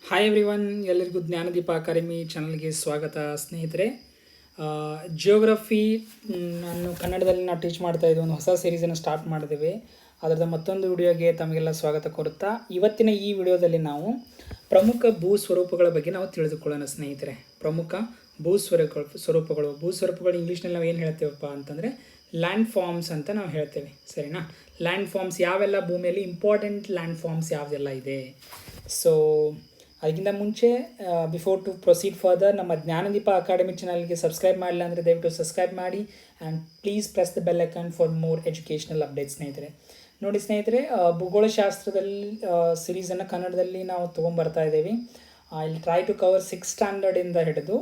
Hi everyone, ಎಲ್ಲರಿಗೂ Jnanadeepa academy ಚಾನಲ್ಗೆ ಸ್ವಾಗತ ಸ್ನೇಹಿತರೆ. ಜಿಯೋಗ್ರಫಿ ನಾನು ಕನ್ನಡದಲ್ಲಿ ನಾವು ಟೀಚ್ ಮಾಡ್ತಾ ಇದ್ದೀವಿ. ಒಂದು ಹೊಸ ಸೀರೀಸನ್ನು ಸ್ಟಾರ್ಟ್ ಮಾಡಿದ್ದೇವೆ. ಅದರದ ಮತ್ತೊಂದು ವಿಡಿಯೋಗೆ ತಮಗೆಲ್ಲ ಸ್ವಾಗತ ಕೋರುತ್ತಾ, ಇವತ್ತಿನ ಈ ವಿಡಿಯೋದಲ್ಲಿ ನಾವು ಪ್ರಮುಖ ಭೂ ಸ್ವರೂಪಗಳ ಬಗ್ಗೆ ನಾವು ತಿಳಿದುಕೊಳ್ಳೋಣ ಸ್ನೇಹಿತರೆ. ಪ್ರಮುಖ ಭೂಸ್ವರೂಪಗಳು ಇಂಗ್ಲೀಷ್ನಲ್ಲಿ ನಾವು ಏನು ಹೇಳ್ತೇವಪ್ಪ ಅಂತಂದರೆ ಲ್ಯಾಂಡ್ ಫಾರ್ಮ್ಸ್ ಅಂತ ನಾವು ಹೇಳ್ತೇವೆ, ಸರಿನಾ. ಲ್ಯಾಂಡ್ ಫಾರ್ಮ್ಸ್ ಯಾವೆಲ್ಲ ಭೂಮಿಯಲ್ಲಿ ಇಂಪಾರ್ಟೆಂಟ್ ಲ್ಯಾಂಡ್ ಫಾರ್ಮ್ಸ್ ಯಾವುದೆಲ್ಲ ಇದೆ. ಸೊ ಅದಕ್ಕಿಂತ ಮುಂಚೆ ಬಿಫೋರ್ ಟು ಪ್ರೊಸೀಡ್ ಫರ್ದರ್, ನಮ್ಮ ಜ್ಞಾನದೀಪ ಅಕಾಡೆಮಿ ಚಾನಲ್ಗೆ ಸಬ್ಸ್ಕ್ರೈಬ್ ಮಾಡಿಲ್ಲ ಅಂದರೆ ದಯವಿಟ್ಟು ಸಬ್ಸ್ಕ್ರೈಬ್ ಮಾಡಿ and please press the bell icon for more educational updates. ಸ್ನೇಹಿತರೆ ನೋಡಿ ಸ್ನೇಹಿತರೆ, ಭೂಗೋಳಶಾಸ್ತ್ರದಲ್ಲಿ ಸಿರೀಸನ್ನು ಕನ್ನಡದಲ್ಲಿ ನಾವು ತೊಗೊಂಬರ್ತಾ ಇದ್ದೀವಿ. I will try to cover 6th ಸ್ಟ್ಯಾಂಡರ್ಡಿಂದ ಹಿಡಿದು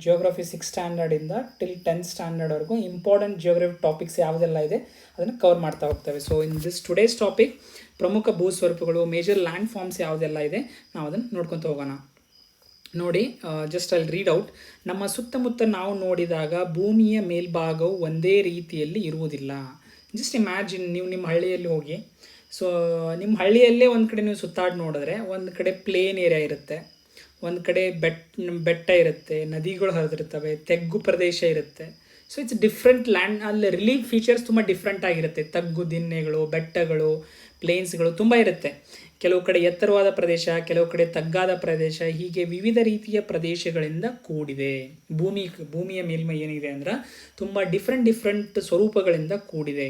ಜಿಯೋಗ್ರಫಿ 6th ಸ್ಟ್ಯಾಂಡರ್ಡಿಂದ ಟಿಲ್ 10th ಸ್ಟ್ಯಾಂಡರ್ಡ್ವರೆಗೂ ಇಂಪಾರ್ಟೆಂಟ್ ಜಿಯೋಗ್ರಫಿ ಟಾಪಿಕ್ಸ್ ಯಾವುದೆಲ್ಲ ಇದೆ ಅದನ್ನು ಕವರ್ ಮಾಡ್ತಾ ಹೋಗ್ತೇವೆ. So in this today's topic ಪ್ರಮುಖ ಭೂಸ್ವರೂಪಗಳು, ಮೇಜರ್ ಲ್ಯಾಂಡ್ ಫಾರ್ಮ್ಸ್ ಯಾವುದೆಲ್ಲ ಇದೆ ನಾವು ಅದನ್ನು ನೋಡ್ಕೊತ ಹೋಗೋಣ. ನೋಡಿ, ಜಸ್ಟ್ ಅಲ್ಲಿ ರೀಡ್ ಔಟ್. ನಮ್ಮ ಸುತ್ತಮುತ್ತ ನಾವು ನೋಡಿದಾಗ ಭೂಮಿಯ ಮೇಲ್ಭಾಗವು ಒಂದೇ ರೀತಿಯಲ್ಲಿ ಇರುವುದಿಲ್ಲ. ಜಸ್ಟ್ ಇಮ್ಯಾಜಿನ್, ನೀವು ನಿಮ್ಮ ಹಳ್ಳಿಯಲ್ಲಿ ಹೋಗಿ, ಸೊ ನಿಮ್ಮ ಹಳ್ಳಿಯಲ್ಲೇ ಒಂದು ಕಡೆ ನೀವು ಸುತ್ತಾಡಿ ನೋಡಿದ್ರೆ ಒಂದು ಕಡೆ ಪ್ಲೇನ್ ಏರಿಯಾ ಇರುತ್ತೆ, ಒಂದು ಕಡೆ ಬೆಟ್ಟ ಇರುತ್ತೆ, ನದಿಗಳು ಹರಿದಿರ್ತವೆ, ತೆಗ್ಗು ಪ್ರದೇಶ ಇರುತ್ತೆ. So it's different land. ಅಲ್ಲಿ ರಿಲೀಫ್ ಫೀಚರ್ಸ್ ತುಂಬ ಡಿಫ್ರೆಂಟ್ ಆಗಿರುತ್ತೆ. ತಗ್ಗು ದಿನ್ನೆಗಳು, ಬೆಟ್ಟಗಳು, ಪ್ಲೇನ್ಸ್ಗಳು ತುಂಬ ಇರುತ್ತೆ. ಕೆಲವು ಕಡೆ ಎತ್ತರವಾದ ಪ್ರದೇಶ, ಕೆಲವು ಕಡೆ ತಗ್ಗಾದ ಪ್ರದೇಶ, ಹೀಗೆ ವಿವಿಧ ರೀತಿಯ ಪ್ರದೇಶಗಳಿಂದ ಕೂಡಿದೆ. ಭೂಮಿಯ ಮೇಲ್ಮೈ ಏನಿದೆ ಅಂದ್ರೆ ತುಂಬ ಡಿಫ್ರೆಂಟ್ ಸ್ವರೂಪಗಳಿಂದ ಕೂಡಿದೆ.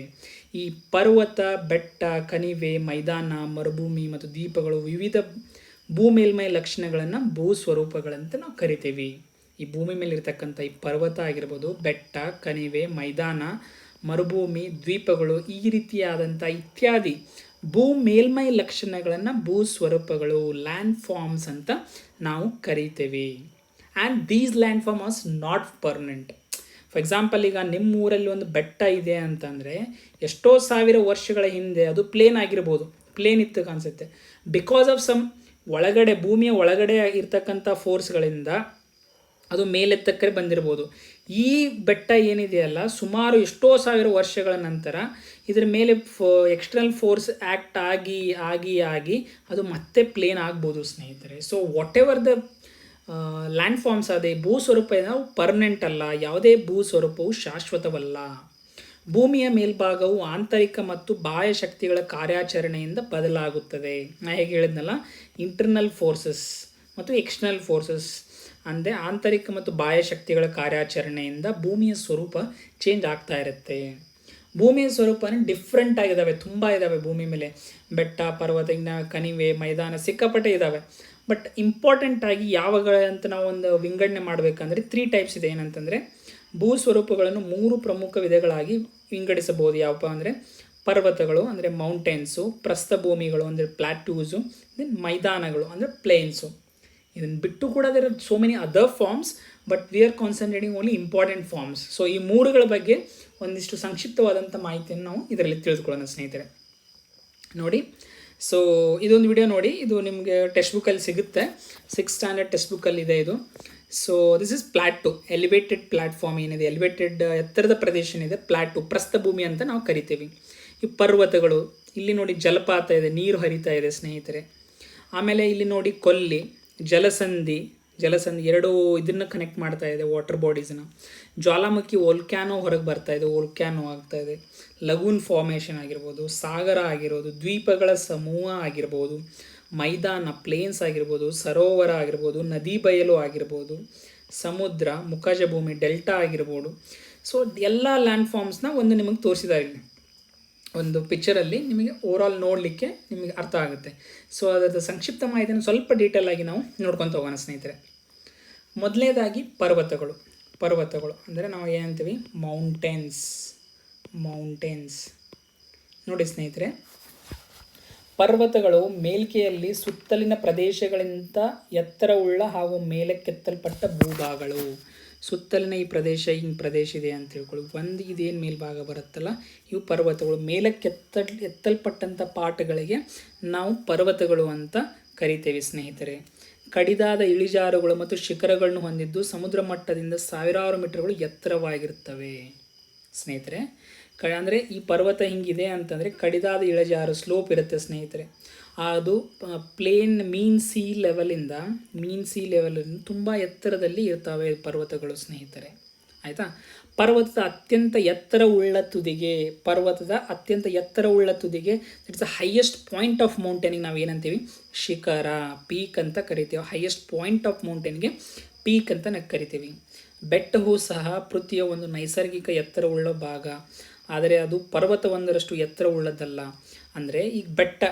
ಈ ಪರ್ವತ, ಬೆಟ್ಟ, ಕಣಿವೆ, ಮೈದಾನ, ಮರುಭೂಮಿ ಮತ್ತು ದ್ವೀಪಗಳು ವಿವಿಧ ಮೇಲ್ಮೈ ಲಕ್ಷಣಗಳನ್ನು ಭೂಸ್ವರೂಪಗಳಂತ ನಾವು ಕರಿತೀವಿ. ಈ ಭೂಮಿ ಮೇಲಿರ್ತಕ್ಕಂಥ ಈ ಪರ್ವತ ಆಗಿರ್ಬೋದು, ಬೆಟ್ಟ, ಕಣಿವೆ, ಮೈದಾನ, ಮರುಭೂಮಿ, ದ್ವೀಪಗಳು, ಈ ರೀತಿಯಾದಂಥ ಇತ್ಯಾದಿ ಮೇಲ್ಮೈ ಲಕ್ಷಣಗಳನ್ನು ಭೂಸ್ವರೂಪಗಳು, ಲ್ಯಾಂಡ್ ಫಾರ್ಮ್ಸ್ ಅಂತ ನಾವು ಕರಿತೇವೆ. And these land form as not permanent. For example, ಈಗ ನಿಮ್ಮ ಊರಲ್ಲಿ ಒಂದು ಬೆಟ್ಟ ಇದೆ ಅಂತಂದರೆ ಎಷ್ಟೋ ಸಾವಿರ ವರ್ಷಗಳ ಹಿಂದೆ ಅದು ಪ್ಲೇನ್ ಆಗಿರ್ಬೋದು, ಪ್ಲೇನ್ ಇತ್ತು ಕಾಣಿಸುತ್ತೆ. ಬಿಕಾಸ್ ಆಫ್ ಸಮ್ ಒಳಗಡೆ, ಭೂಮಿಯ ಒಳಗಡೆ ಇರ್ತಕ್ಕಂಥ ಫೋರ್ಸ್ಗಳಿಂದ ಅದು ಮೇಲೆತ್ತಕ್ಕೆ ಬಂದಿರ್ಬೋದು. ಈ ಬೆಟ್ಟ ಏನಿದೆಯಲ್ಲ, ಸುಮಾರು ಎಷ್ಟೋ ಸಾವಿರ ವರ್ಷಗಳ ನಂತರ ಇದರ ಮೇಲೆ ಎಕ್ಸ್ಟರ್ನಲ್ ಫೋರ್ಸ್ ಆ್ಯಕ್ಟ್ ಆಗಿ ಅದು ಮತ್ತೆ ಪ್ಲೇನ್ ಆಗ್ಬೋದು ಸ್ನೇಹಿತರೆ. So whatever the land forms ಅದೇ ಭೂಸ್ವರೂಪ ನಾವು ಪರ್ಮನೆಂಟ್ ಅಲ್ಲ, ಯಾವುದೇ ಭೂಸ್ವರೂಪವು ಶಾಶ್ವತವಲ್ಲ. ಭೂಮಿಯ ಮೇಲ್ಭಾಗವು ಆಂತರಿಕ ಮತ್ತು ಬಾಹ್ಯ ಶಕ್ತಿಗಳ ಕಾರ್ಯಾಚರಣೆಯಿಂದ ಬದಲಾಗುತ್ತದೆ. ನಾ ಹೇಗೆ ಹೇಳಿದ್ನಲ್ಲ, ಇಂಟರ್ನಲ್ ಫೋರ್ಸಸ್ ಮತ್ತು ಎಕ್ಸ್ಟರ್ನಲ್ ಫೋರ್ಸಸ್ ಅಂದರೆ ಆಂತರಿಕ ಮತ್ತು ಬಾಹ್ಯ ಶಕ್ತಿಗಳ ಕಾರ್ಯಾಚರಣೆಯಿಂದ ಭೂಮಿಯ ಸ್ವರೂಪ ಚೇಂಜ್ ಆಗ್ತಾ ಇರುತ್ತೆ. ಭೂಮಿಯ ಸ್ವರೂಪನೇ ಡಿಫ್ರೆಂಟ್ ಆಗಿದ್ದಾವೆ, ತುಂಬ ಇದ್ದಾವೆ ಭೂಮಿ ಮೇಲೆ. ಬೆಟ್ಟ, ಪರ್ವತ, ಕಣಿವೆ, ಮೈದಾನ ಸಿಕ್ಕಾಪಟ್ಟೆ ಇದ್ದಾವೆ. ಬಟ್ ಇಂಪಾರ್ಟೆಂಟಾಗಿ ಯಾವಗಳಂತ ನಾವು ಒಂದು ವಿಂಗಡಣೆ ಮಾಡಬೇಕಂದ್ರೆ 3 ಟೈಪ್ಸ್ ಇದೆ. ಏನಂತಂದರೆ ಭೂಸ್ವರೂಪಗಳನ್ನು 3 ಪ್ರಮುಖ ವಿಧಗಳಾಗಿ ವಿಂಗಡಿಸಬಹುದು. ಯಾವಪ್ಪ ಅಂದರೆ ಪರ್ವತಗಳು ಅಂದರೆ ಮೌಂಟೇನ್ಸು, ಪ್ರಸ್ಥಭೂಮಿಗಳು ಅಂದರೆ ಪ್ಲಾಟ್ಯೂಸು, ದೆನ್ ಮೈದಾನಗಳು ಅಂದರೆ ಪ್ಲೇನ್ಸು. ಇದನ್ನು ಬಿಟ್ಟು ಕೂಡ there are so many other forms, but we are concentrating only important forms. So ಈ 3ಗಳ ಬಗ್ಗೆ ಒಂದಿಷ್ಟು ಸಂಕ್ಷಿಪ್ತವಾದಂಥ ಮಾಹಿತಿಯನ್ನು ನಾವು ಇದರಲ್ಲಿ ತಿಳಿದುಕೊಳ್ಳೋಣ ಸ್ನೇಹಿತರೆ. ನೋಡಿ, ಸೊ ಇದೊಂದು ವಿಡಿಯೋ ನೋಡಿ, ಇದು ನಿಮಗೆ ಟೆಕ್ಸ್ಟ್ ಬುಕ್ಕಲ್ಲಿ ಸಿಗುತ್ತೆ. 6th ಸ್ಟ್ಯಾಂಡರ್ಡ್ ಟೆಕ್ಸ್ಟ್ ಬುಕ್ಕಲ್ಲಿ ಇದೆ ಇದು. So this is plot, elevated platform ಏನಿದೆ, ಎಲಿವೇಟೆಡ್ ಎತ್ತರದ ಪ್ರದೇಶ ಏನಿದೆ, ಪ್ಲಾಟು, ಪ್ರಸ್ಥಭೂಮಿ ಅಂತ ನಾವು ಕರಿತೀವಿ. ಈ ಪರ್ವತಗಳು, ಇಲ್ಲಿ ನೋಡಿ ಜಲಪಾತ ಇದೆ, ನೀರು ಹರಿತಾ ಇದೆ ಸ್ನೇಹಿತರೆ. ಆಮೇಲೆ ಇಲ್ಲಿ ನೋಡಿ ಕೊಲ್ಲಿ, ಜಲಸಂಧಿ 2 ಇದನ್ನು ಕನೆಕ್ಟ್ ಮಾಡ್ತಾ ಇದೆ, ವಾಟರ್ ಬಾಡೀಸನ್ನು. ಜ್ವಾಲಾಮುಖಿ, ವೋಲ್ಕ್ಯಾನೋ ಹೊರಗೆ ಬರ್ತಾ ಇದೆ, ವೋಲ್ಕ್ಯಾನೋ ಆಗ್ತಾ ಇದೆ. ಲಗೂನ್ ಫಾರ್ಮೇಷನ್ ಆಗಿರ್ಬೋದು, ಸಾಗರ ಆಗಿರ್ಬೋದು, ದ್ವೀಪಗಳ ಸಮೂಹ ಆಗಿರ್ಬೋದು, ಮೈದಾನ ಪ್ಲೇನ್ಸ್ ಆಗಿರ್ಬೋದು, ಸರೋವರ ಆಗಿರ್ಬೋದು, ನದಿ ಬಯಲು ಆಗಿರ್ಬೋದು, ಸಮುದ್ರ, ಮುಖಜ ಭೂಮಿ, ಡೆಲ್ಟಾ ಆಗಿರ್ಬೋದು. ಸೊ ಎಲ್ಲ ಲ್ಯಾಂಡ್ ಫಾರ್ಮ್ಸ್ನ ಒಂದು ನಿಮಗೆ ತೋರಿಸಿದ್ದಾರೆ ಇಲ್ಲಿ ಒಂದು ಪಿಕ್ಚರಲ್ಲಿ, ನಿಮಗೆ ಓವರಾಲ್ ನೋಡಲಿಕ್ಕೆ ನಿಮಗೆ ಅರ್ಥ ಆಗುತ್ತೆ. ಸೊ ಅದರ ಸಂಕ್ಷಿಪ್ತ ಮಾಹಿತಿಯನ್ನು ಸ್ವಲ್ಪ ಡೀಟೇಲ್ ಆಗಿ ನಾವು ನೋಡ್ಕೊತ ಹೋಗೋಣ ಸ್ನೇಹಿತರೆ. ಮೊದಲನೇದಾಗಿ ಪರ್ವತಗಳು ಅಂದರೆ ನಾವು ಏನಂತೀವಿ ಮೌಂಟೇನ್ಸ್. ನೋಡಿ ಸ್ನೇಹಿತರೆ, ಪರ್ವತಗಳು ಮೇಲ್ಕೆಯಲ್ಲಿ ಸುತ್ತಲಿನ ಪ್ರದೇಶಗಳಿಂದ ಎತ್ತರವುಳ್ಳ ಹಾಗೂ ಮೇಲಕ್ಕೆತ್ತಲ್ಪಟ್ಟ ಭೂಭಾಗಗಳು. ಸುತ್ತಲಿನ ಈ ಪ್ರದೇಶ ಇದೆ ಅಂತ ತಿಳ್ಕೊಳ್ಳಿ. ಒಂದು ಇದೇನು ಮೇಲ್ಭಾಗ ಬರುತ್ತಲ್ಲ, ಇವು ಪರ್ವತಗಳು. ಎತ್ತಲ್ಪಟ್ಟಂಥ ಪಾಠಗಳಿಗೆ ನಾವು ಪರ್ವತಗಳು ಅಂತ ಕರಿತೇವೆ ಸ್ನೇಹಿತರೆ. ಕಡಿದಾದ ಇಳಿಜಾರುಗಳು ಮತ್ತು ಶಿಖರಗಳನ್ನು ಹೊಂದಿದ್ದು ಸಮುದ್ರ ಮಟ್ಟದಿಂದ ಸಾವಿರಾರು ಮೀಟರ್ಗಳು ಎತ್ತರವಾಗಿರುತ್ತವೆ ಸ್ನೇಹಿತರೆ. ಅಂದರೆ ಈ ಪರ್ವತ ಹಿಂಗಿದೆ ಅಂತಂದರೆ ಕಡಿದಾದ ಇಳಿಜಾರು, ಸ್ಲೋಪ್ ಇರುತ್ತೆ ಸ್ನೇಹಿತರೆ. ಅದು ಮೀನ್ ಸಿ ಲೆವೆಲಿಂದ ತುಂಬ ಎತ್ತರದಲ್ಲಿ ಇರ್ತವೆ ಪರ್ವತಗಳು ಸ್ನೇಹಿತರೆ. ಆಯಿತಾ? ಪರ್ವತದ ಅತ್ಯಂತ ಎತ್ತರವುಳ್ಳ ತುದಿಗೆ it's the highest point of ಮೌಂಟೇನಿಗೆ ನಾವು ಏನಂತೀವಿ? ಶಿಖರ, ಪೀಕ್ ಅಂತ ಕರಿತೀವಿ. ಹೈಯೆಸ್ಟ್ ಪಾಯಿಂಟ್ ಆಫ್ ಮೌಂಟೇನ್ಗೆ ಪೀಕ್ ಅಂತ ನಾವು ಕರಿತೀವಿ. ಬೆಟ್ಟವು ಸಹ ಪೃಥ್ವಿಯ ಒಂದು ನೈಸರ್ಗಿಕ ಎತ್ತರವುಳ್ಳ ಭಾಗ, ಆದರೆ ಅದು ಪರ್ವತವೊಂದರಷ್ಟು ಎತ್ತರವುಳ್ಳದಲ್ಲ. ಅಂದರೆ ಈಗ ಬೆಟ್ಟ,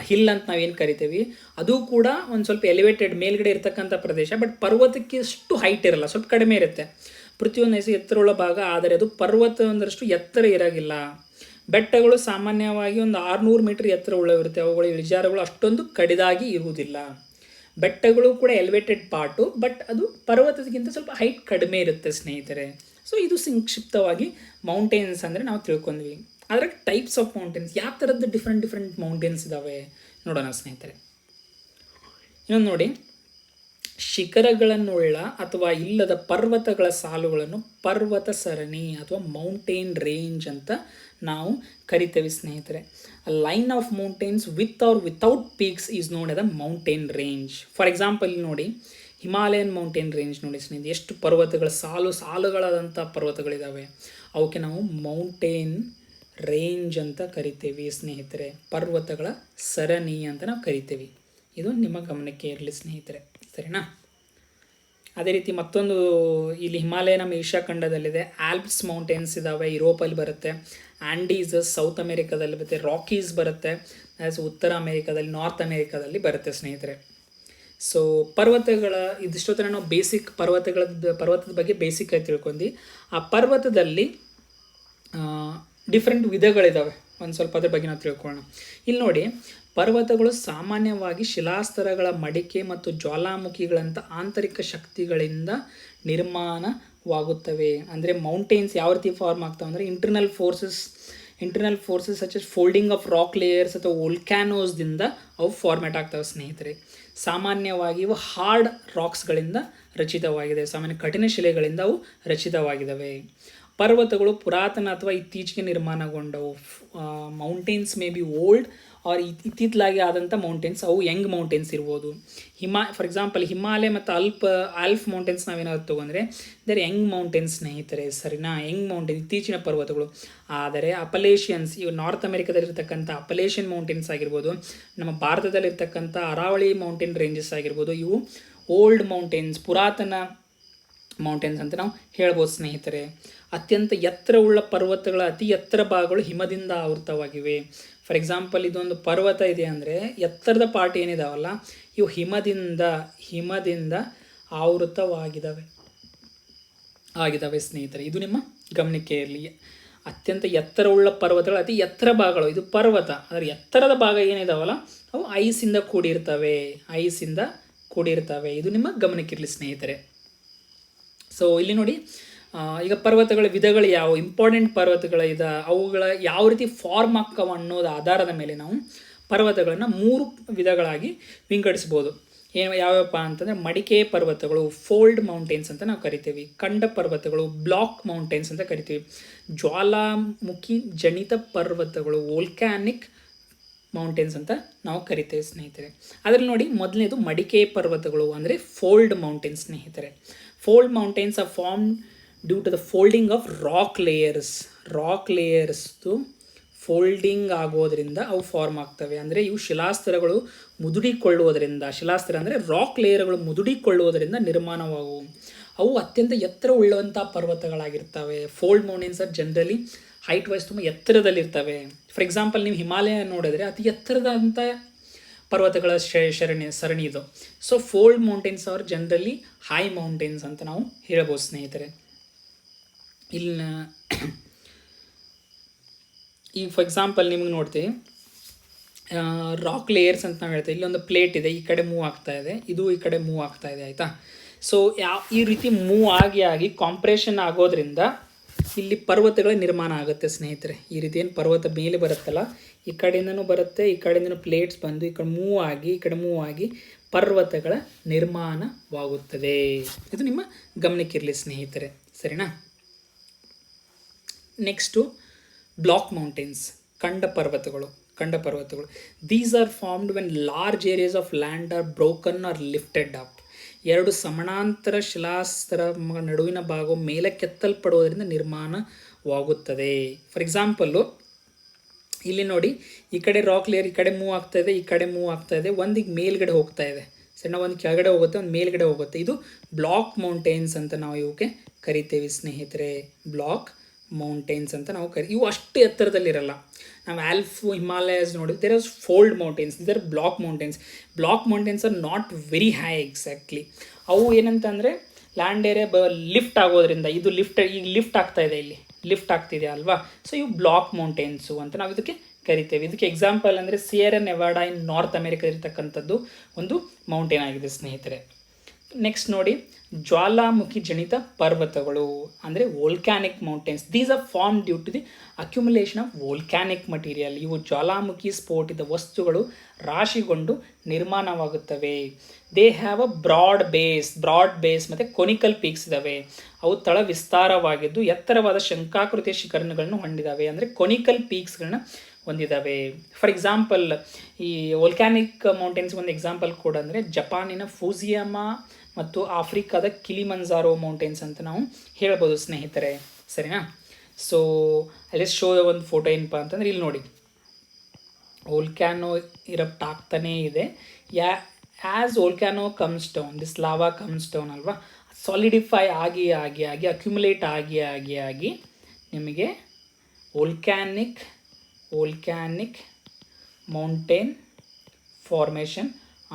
ಹಿಲ್ ಅಂತ ನಾವೇನು ಕರಿತೀವಿ, ಅದು ಕೂಡ ಒಂದು ಸ್ವಲ್ಪ ಎಲಿವೇಟೆಡ್ ಮೇಲ್ಗಡೆ ಇರ್ತಕ್ಕಂಥ ಪ್ರದೇಶ, ಬಟ್ ಪರ್ವತಕ್ಕೆ ಅಷ್ಟು ಹೈಟ್ ಇರಲ್ಲ, ಸ್ವಲ್ಪ ಕಡಿಮೆ ಇರುತ್ತೆ. ಪೃಥ್ವಿಯೊಂದು ಎತ್ತರವುಳ್ಳ ಭಾಗ, ಆದರೆ ಅದು ಪರ್ವತವೊಂದರಷ್ಟು ಎತ್ತರ ಇರೋಗಿಲ್ಲ. ಬೆಟ್ಟಗಳು ಸಾಮಾನ್ಯವಾಗಿ ಒಂದು 600 ಮೀಟರ್ ಎತ್ತರವುಳ್ಳವಿರುತ್ತೆ. ಅವುಗಳ ಇಳಿಜಾರುಗಳು ಅಷ್ಟೊಂದು ಕಡಿದಾಗಿ ಇರುವುದಿಲ್ಲ. ಬೆಟ್ಟಗಳು ಕೂಡ ಎಲಿವೇಟೆಡ್ ಪಾರ್ಟು, ಬಟ್ ಅದು ಪರ್ವತಕ್ಕಿಂತ ಸ್ವಲ್ಪ ಹೈಟ್ ಕಡಿಮೆ ಇರುತ್ತೆ ಸ್ನೇಹಿತರೆ. ಸೊ ಇದು ಸಂಕ್ಷಿಪ್ತವಾಗಿ ಮೌಂಟೇನ್ಸ್ ಅಂದರೆ ನಾವು ತಿಳ್ಕೊಂಡ್ವಿ. ಆದರೆ ಟೈಪ್ಸ್ ಆಫ್ ಮೌಂಟೇನ್ಸ್, ಯಾವ ಥರದ್ದು ಡಿಫ್ರೆಂಟ್ ಮೌಂಟೇನ್ಸ್ ಇದ್ದಾವೆ ನೋಡೋಣ ಸ್ನೇಹಿತರೆ. ಇನ್ನೊಂದು ನೋಡಿ, ಶಿಖರಗಳನ್ನುಳ್ಳ ಅಥವಾ ಇಲ್ಲದ ಪರ್ವತಗಳ ಸಾಲುಗಳನ್ನು ಪರ್ವತ ಸರಣಿ ಅಥವಾ ಮೌಂಟೇನ್ ರೇಂಜ್ ಅಂತ ನಾವು ಕರಿತೇವೆ ಸ್ನೇಹಿತರೆ. A line of mountains with or without peaks is known as a mountain range. For example ನೋಡಿ, ಹಿಮಾಲಯನ್ ಮೌಂಟೇನ್ ರೇಂಜ್ ನೋಡಿ ಸ್ನೇಹಿತರೆ, ಎಷ್ಟು ಪರ್ವತಗಳ ಸಾಲುಗಳಾದಂಥ ಪರ್ವತಗಳಿದ್ದಾವೆ. ಅವಕ್ಕೆ ನಾವು ಮೌಂಟೇನ್ ರೇಂಜ್ ಅಂತ ಕರಿತೇವೆ ಸ್ನೇಹಿತರೆ. ಪರ್ವತಗಳ ಸರಣಿ ಅಂತ ನಾವು ಕರಿತೇವೆ. ಇದು ನಿಮ್ಮ ಗಮನಕ್ಕೆ ಇರಲಿ ಸ್ನೇಹಿತರೆ, ಸರಿನಾ? ಅದೇ ರೀತಿ ಮತ್ತೊಂದು, ಇಲ್ಲಿ ಹಿಮಾಲಯ ನಮ್ಮ ಏಷ್ಯಾ ಖಂಡದಲ್ಲಿದೆ. ಆಲ್ಪ್ಸ್ ಮೌಂಟೇನ್ಸ್ ಇದ್ದಾವೆ, ಯುರೋಪಲ್ಲಿ ಬರುತ್ತೆ. ಆಂಡೀಸ್ ಸೌತ್ ಅಮೇರಿಕಾದಲ್ಲಿ ಬರುತ್ತೆ. ರಾಕೀಸ್ ಬರುತ್ತೆ ಉತ್ತರ ಅಮೇರಿಕಾದಲ್ಲಿ, ನಾರ್ತ್ ಅಮೇರಿಕಾದಲ್ಲಿ ಬರುತ್ತೆ ಸ್ನೇಹಿತರೆ. ಸೊ ಪರ್ವತಗಳ ಇದಿಷ್ಟೊತ್ತನ ನಾವು ಬೇಸಿಕ್ ಪರ್ವತದ ಬಗ್ಗೆ ಬೇಸಿಕ್ ಆಗಿ ತಿಳ್ಕೊಂಡು, ಆ ಪರ್ವತದಲ್ಲಿ ಡಿಫ್ರೆಂಟ್ ವಿಧಗಳಿದ್ದಾವೆ. ಒಂದು ಸ್ವಲ್ಪ ಅದ್ರ ಬಗ್ಗೆ ನಾವು ತಿಳ್ಕೊಳ್ಳೋಣ. ಇಲ್ಲಿ ನೋಡಿ, ಪರ್ವತಗಳು ಸಾಮಾನ್ಯವಾಗಿ ಶಿಲಾಸ್ತರಗಳ ಮಡಿಕೆ ಮತ್ತು ಜ್ವಾಲಾಮುಖಿಗಳಂಥ ಆಂತರಿಕ ಶಕ್ತಿಗಳಿಂದ ನಿರ್ಮಾಣವಾಗುತ್ತವೆ. ಅಂದರೆ ಮೌಂಟೇನ್ಸ್ ಯಾವ ರೀತಿ ಫಾರ್ಮ್ ಆಗ್ತವೆ ಅಂದರೆ internal forces such as folding of rock layers ಅಥವಾ ವೋಲ್ಕ್ಯಾನೋಸ್ದಿಂದ ಅವು ಫಾರ್ಮೇಟ್ ಆಗ್ತವೆ ಸ್ನೇಹಿತರೆ. ಸಾಮಾನ್ಯವಾಗಿ ಇವು ಹಾರ್ಡ್ ರಾಕ್ಸ್ಗಳಿಂದ ರಚಿತವಾಗಿದೆ, ಸಾಮಾನ್ಯ ಕಠಿಣ ಶಿಲೆಗಳಿಂದ ಅವು ರಚಿತವಾಗಿದ್ದಾವೆ. ಪರ್ವತಗಳು ಪುರಾತನ ಅಥವಾ ಇತ್ತೀಚೆಗೆ ನಿರ್ಮಾಣಗೊಂಡವು. Mountains may be old or ಇತ್ತಿತ್ತಲಾಗಿ ಆದಂಥ ಮೌಂಟೇನ್ಸ್, ಅವು ಯಂಗ್ ಮೌಂಟೇನ್ಸ್ ಇರ್ಬೋದು. ಫಾರ್ ಎಕ್ಸಾಂಪಲ್ ಹಿಮಾಲಯ ಮತ್ತು ಆಲ್ಪ್ ಮೌಂಟೇನ್ಸ್ ನಾವೇನಾದ್ರು ತೊಗೊಂಡ್ರೆ ದರ್ ಯಂಗ್ ಮೌಂಟೇನ್ಸ್ ಸ್ನೇಹಿತರೆ, ಸರಿನಾ? ಯಂಗ್ ಮೌಂಟೇನ್ ಇತ್ತೀಚಿನ ಪರ್ವತಗಳು. ಆದರೆ ಅಪಲೇಷಿಯನ್ಸ್, ಇವು ನಾರ್ತ್ ಅಮೆರಿಕಾದಲ್ಲಿರ್ತಕ್ಕಂಥ ಅಪಲೇಷಿಯನ್ ಮೌಂಟೇನ್ಸ್ ಆಗಿರ್ಬೋದು, ನಮ್ಮ ಭಾರತದಲ್ಲಿರ್ತಕ್ಕಂಥ ಅರಾವಳಿ ಮೌಂಟೇನ್ ರೇಂಜಸ್ ಆಗಿರ್ಬೋದು, ಇವು ಓಲ್ಡ್ ಮೌಂಟೇನ್ಸ್, ಪುರಾತನ ಮೌಂಟೇನ್ಸ್ ಅಂತ ನಾವು ಹೇಳ್ಬೋದು ಸ್ನೇಹಿತರೆ. ಅತ್ಯಂತ ಎತ್ತರವುಳ್ಳ ಪರ್ವತಗಳ ಅತಿ ಎತ್ತರ ಭಾಗಗಳು ಹಿಮದಿಂದ ಆವೃತವಾಗಿವೆ. ಫಾರ್ ಎಕ್ಸಾಂಪಲ್, ಇದೊಂದು ಪರ್ವತ ಇದೆ ಅಂದರೆ ಎತ್ತರದ ಪಾರ್ಟ್ ಏನಿದಾವಲ್ಲ, ಇವು ಹಿಮದಿಂದ ಆಗಿದ್ದಾವೆ ಸ್ನೇಹಿತರೆ. ಇದು ನಿಮ್ಮ ಗಮನಕ್ಕೆ ಇರಲಿ. ಅತ್ಯಂತ ಎತ್ತರವುಳ್ಳ ಪರ್ವತಗಳ ಅತಿ ಎತ್ತರ ಭಾಗಗಳು, ಇದು ಪರ್ವತ, ಅದರ ಎತ್ತರದ ಭಾಗ ಏನಿದಾವಲ್ಲ ಅವು ಐಸಿಂದ ಕೂಡಿರ್ತವೆ. ಇದು ನಿಮ್ಮ ಗಮನಕ್ಕಿರಲಿ ಸ್ನೇಹಿತರೆ. ಸೊ ಇಲ್ಲಿ ನೋಡಿ, ಈಗ ಪರ್ವತಗಳ ವಿಧಗಳು ಯಾವುವು, ಇಂಪಾರ್ಟೆಂಟ್ ಪರ್ವತಗಳಿದೆ, ಅವುಗಳ ಯಾವ ರೀತಿ ಫಾರ್ಮ್ ಆಗ್ತವೆ ಅನ್ನೋದು ಆಧಾರದ ಮೇಲೆ ನಾವು ಪರ್ವತಗಳನ್ನು 3 ವಿಧಗಳಾಗಿ ವಿಂಗಡಿಸ್ಬೋದು. ಯಾವ್ಯಾವಪ್ಪ ಅಂತಂದರೆ, ಮಡಿಕೆ ಪರ್ವತಗಳು, ಫೋಲ್ಡ್ ಮೌಂಟೇನ್ಸ್ ಅಂತ ನಾವು ಕರಿತೀವಿ. ಖಂಡ ಪರ್ವತಗಳು, ಬ್ಲಾಕ್ ಮೌಂಟೇನ್ಸ್ ಅಂತ ಕರಿತೀವಿ. ಜ್ವಾಲಾಮುಖಿ ಜನಿತ ಪರ್ವತಗಳು, ವೋಲ್ಕ್ಯಾನಿಕ್ ಮೌಂಟೇನ್ಸ್ ಅಂತ ನಾವು ಕರಿತೇವೆ ಸ್ನೇಹಿತರೆ. ಅದರಲ್ಲಿ ನೋಡಿ, ಮೊದಲನೇದು ಮಡಿಕೆ ಪರ್ವತಗಳು ಅಂದರೆ ಫೋಲ್ಡ್ ಮೌಂಟೇನ್ಸ್ ಸ್ನೇಹಿತರೆ. Fold mountains are form due to the folding of rock ಲೇಯರ್ಸ್ದು ಫೋಲ್ಡಿಂಗ್ ಆಗೋದ್ರಿಂದ ಅವು ಫಾರ್ಮ್ ಆಗ್ತವೆ. ಅಂದರೆ ಇವು ಶಿಲಾಸ್ತರಗಳು ಮುದುಡಿಕೊಳ್ಳುವುದರಿಂದ, ಶಿಲಾಸ್ತರ ಅಂದರೆ ರಾಕ್ ಲೇಯರ್ಗಳು ಮುದುಡಿಕೊಳ್ಳುವುದರಿಂದ ನಿರ್ಮಾಣವಾಗುವು. ಅವು ಅತ್ಯಂತ ಎತ್ತರ ಉಳ್ಳುವಂಥ ಪರ್ವತಗಳಾಗಿರ್ತವೆ. Fold mountains are generally height wise ತುಂಬ ಎತ್ತರದಲ್ಲಿರ್ತವೆ. ಫಾರ್ ಎಕ್ಸಾಂಪಲ್, ನೀವು ಹಿಮಾಲಯ ನೋಡಿದ್ರೆ ಅತಿ ಎತ್ತರದಂಥ ಪರ್ವತಗಳ ಸರಣಿ ಇದು. So fold mountains are generally high mountains ಅಂತ ನಾವು ಹೇಳ್ಬೋದು ಸ್ನೇಹಿತರೆ. ಇಲ್ಲಿ ಈಗ ಫಾರ್ ಎಕ್ಸಾಂಪಲ್ ನಿಮಗೆ ನೋಡ್ತೀವಿ, ರಾಕ್ ಲೇಯರ್ಸ್ ಅಂತ ನಾವು ಹೇಳ್ತೀವಿ. ಇಲ್ಲೊಂದು ಪ್ಲೇಟ್ ಇದೆ, ಈ ಕಡೆ ಮೂವ್ ಆಗ್ತಾ ಇದೆ, ಇದು ಈ ಕಡೆ ಮೂವ್ ಆಗ್ತಾ ಇದೆ, ಆಯಿತಾ? ಸೊ ಈ ರೀತಿ ಮೂವ್ ಆಗಿ ಕಾಂಪ್ರೆಷನ್ ಆಗೋದ್ರಿಂದ ಇಲ್ಲಿ ಪರ್ವತಗಳ ನಿರ್ಮಾಣ ಆಗುತ್ತೆ ಸ್ನೇಹಿತರೆ. ಈ ರೀತಿ ಏನು ಪರ್ವತ ಮೇಲೆ ಬರುತ್ತಲ್ಲ, ಈ ಕಡೆಯಿಂದನೂ ಬರುತ್ತೆ, ಈ ಕಡೆಯಿಂದನೂ ಪ್ಲೇಟ್ಸ್ ಬಂದು ಈ ಕಡೆ ಮೂವ್ ಆಗಿ ಪರ್ವತಗಳ ನಿರ್ಮಾಣವಾಗುತ್ತದೆ. ಇದು ನಿಮ್ಮ ಗಮನಕ್ಕಿರಲಿ ಸ್ನೇಹಿತರೆ, ಸರಿನಾ? ನೆಕ್ಸ್ಟು ಬ್ಲಾಕ್ ಮೌಂಟೇನ್ಸ್, ಖಂಡ ಖಂಡ ಪರ್ವತಗಳು. These are formed when large areas of land are broken or lifted up. ಎರಡು ಸಮಾನಾಂತರ ಶಿಲಾಸ್ತರ ನಡುವಿನ ಭಾಗವು ಮೇಲಕ್ಕೆತ್ತಲ್ಪಡುವುದರಿಂದ ನಿರ್ಮಾಣವಾಗುತ್ತದೆ. ಫಾರ್ ಎಕ್ಸಾಂಪಲ್ಲು ಇಲ್ಲಿ ನೋಡಿ, ಈ ಕಡೆ ರಾಕ್ ಲೇಯರ್ ಈ ಕಡೆ ಮೂವ್ ಆಗ್ತಾ ಇದೆ, ಈ ಕಡೆ ಮೂವ್ ಆಗ್ತಾ ಇದೆ. ಒಂದಿಗೆ ಮೇಲ್ಗಡೆ ಹೋಗ್ತಾ ಇದೆ, ಸಣ್ಣ ಒಂದು ಕೆಳಗಡೆ ಹೋಗುತ್ತೆ, ಒಂದು ಮೇಲ್ಗಡೆ ಹೋಗುತ್ತೆ. ಇದು ಬ್ಲಾಕ್ ಮೌಂಟೇನ್ಸ್ ಅಂತ ನಾವು ಇವಕ್ಕೆ ಕರಿತೇವೆ ಸ್ನೇಹಿತರೆ. ಬ್ಲಾಕ್ ಮೌಂಟೇನ್ಸ್ ಅಂತ ನಾವು ಇವು ಅಷ್ಟು ಎತ್ತರದಲ್ಲಿರಲ್ಲ. ನಾವು ಆಲ್ಫು ಹಿಮಾಲಯಸ್ ನೋಡಿ, there are fold mountains, there block mountains. Block mountains are not very high exactly. ಅವು ಏನಂತಂದರೆ ಲ್ಯಾಂಡ್ ಏರಿಯಾ ಲಿಫ್ಟ್ ಆಗೋದ್ರಿಂದ, ಇದು ಈಗ ಲಿಫ್ಟ್ ಆಗ್ತಾ ಇದೆ, ಇಲ್ಲಿ ಲಿಫ್ಟ್ ಆಗ್ತಿದೆ ಅಲ್ವಾ. ಸೊ ಇವು ಬ್ಲಾಕ್ ಮೌಂಟೇನ್ಸು ಅಂತ ನಾವು ಇದಕ್ಕೆ ಕರಿತೇವೆ. ಇದಕ್ಕೆ ಎಕ್ಸಾಂಪಲ್ ಅಂದರೆ ಸಿಯೆರಾ ನೆವಾಡಾ ಇನ್ ನಾರ್ತ್ ಅಮೆರಿಕಾ ಇರತಕ್ಕಂಥದ್ದು ಒಂದು ಮೌಂಟೇನ್ ಆಗಿದೆ ಸ್ನೇಹಿತರೆ. ನೆಕ್ಸ್ಟ್ ನೋಡಿ, ಜ್ವಾಲಾಮುಖಿ ಜನಿತ ಪರ್ವತಗಳು ಅಂದರೆ volcanic mountains. These are form due to the accumulation of volcanic material. ಇವು ಜ್ವಾಲಾಮುಖಿ ಸ್ಫೋಟಿತ ವಸ್ತುಗಳು ರಾಶಿಗೊಂಡು ನಿರ್ಮಾಣವಾಗುತ್ತವೆ. They have a broad base ಮತ್ತು ಕೊನಿಕಲ್ ಪೀಕ್ಸ್ ಇದ್ದಾವೆ. ಅವು ತಳ ವಿಸ್ತಾರವಾಗಿದ್ದು ಎತ್ತರವಾದ ಶಂಕಾಕೃತಿಯ ಶಿಖರಗಳನ್ನು ಹೊಂದಿದ್ದಾವೆ, ಅಂದರೆ ಕೊನಿಕಲ್ ಪೀಕ್ಸ್ಗಳನ್ನ ಹೊಂದಿದ್ದಾವೆ. ಫಾರ್ ಎಕ್ಸಾಂಪಲ್ ಈ ವೋಲ್ಕ್ಯಾನಿಕ್ ಮೌಂಟೇನ್ಸ್ ಒಂದು ಎಕ್ಸಾಂಪಲ್ ಕೂಡ ಅಂದರೆ ಜಪಾನಿನ ಫೂಜಿಯಾಮಾ ಮತ್ತು ಆಫ್ರಿಕಾದ ಕಿಲಿಮಂಜಾರೋ ಮೌಂಟೇನ್ಸ್ ಅಂತ ನಾವು ಹೇಳ್ಬೋದು ಸ್ನೇಹಿತರೆ, ಸರಿನಾ. ಸೊ ಅಲ್ಲಿ ಶೋ ಒಂದು ಫೋಟೋ ಏನಪ್ಪ ಅಂತಂದರೆ ಇಲ್ಲಿ ನೋಡಿ, ವೋಲ್ಕ್ಯಾನೋ ಇರಪ್ಟ್ ಆಗ್ತಾನೇ ಇದೆ. As volcano comes down, this lava comes down ಅಲ್ವಾ, ಸಾಲಿಡಿಫೈ ಆಗಿ ಅಕ್ಯುಮುಲೇಟ್ ಆಗಿ ನಿಮಗೆ ವೋಲ್ಕ್ಯಾನಿಕ್ ಮೌಂಟೇನ್ ಫಾರ್ಮೇಷನ್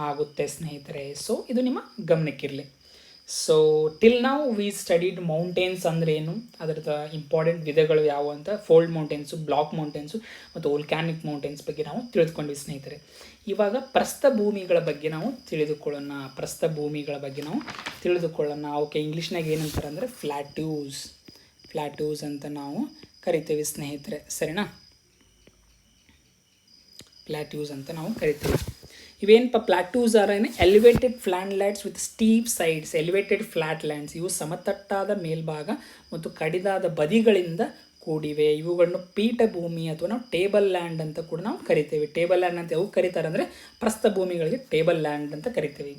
ಆಗುತ್ತೆ ಸ್ನೇಹಿತರೆ. ಸೊ ಇದು ನಿಮ್ಮ ಗಮನಕ್ಕಿರಲಿ. ಸೊ ಟಿಲ್ ನಾವು ವಿ ಸ್ಟಡಿಡ್ ಮೌಂಟೇನ್ಸ್ ಅಂದರೆ ಏನು, ಅದರದ ಇಂಪಾರ್ಟೆಂಟ್ ವಿಧಗಳು ಯಾವುವು ಅಂತ, ಫೋಲ್ಡ್ ಮೌಂಟೇನ್ಸು, ಬ್ಲಾಕ್ ಮೌಂಟೇನ್ಸು ಮತ್ತು ವೋಲ್ಕ್ಯಾನಿಕ್ ಮೌಂಟೇನ್ಸ್ ಬಗ್ಗೆ ನಾವು ತಿಳಿದುಕೊಂಡ್ವಿ ಸ್ನೇಹಿತರೆ. ಇವಾಗ ಪ್ರಸ್ಥಭೂಮಿಗಳ ಬಗ್ಗೆ ನಾವು ತಿಳಿದುಕೊಳ್ಳೋಣ. ಅವಕ್ಕೆ ಇಂಗ್ಲೀಷ್ನಾಗ ಏನಂತಾರೆ ಅಂದರೆ ಫ್ಲ್ಯಾಟ್ಯೂಸ್ ಅಂತ ನಾವು ಕರಿತೇವೆ ಸ್ನೇಹಿತರೆ, ಸರಿನಾ. ಪ್ಲಾಟ್ಯೂಸ್ ಅಂತ ನಾವು ಕರಿತೇವೆ. ಇವೇನಪ್ಪ ಪ್ಲಾಟ್ಯೂಸ್ ಆರ್ ಏನು elevated flatlands with steep sides. Elevated flatlands ಇವು ಸಮತಟ್ಟಾದ ಮೇಲ್ಭಾಗ ಮತ್ತು ಕಡಿದಾದ ಬದಿಗಳಿಂದ ಕೂಡಿವೆ. ಇವುಗಳನ್ನು ಪೀಠಭೂಮಿ ಅಥವಾ ನಾವು ಟೇಬಲ್ ಲ್ಯಾಂಡ್ ಅಂತ ಕೂಡ ನಾವು ಕರಿತೇವೆ. ಟೇಬಲ್ ಲ್ಯಾಂಡ್ ಅಂತ ಯಾವ ಕರೀತಾರೆ ಅಂದರೆ ಪ್ರಸ್ಥಭೂಮಿಗಳಿಗೆ ಟೇಬಲ್ ಲ್ಯಾಂಡ್ ಅಂತ ಕರಿತೇವೆ.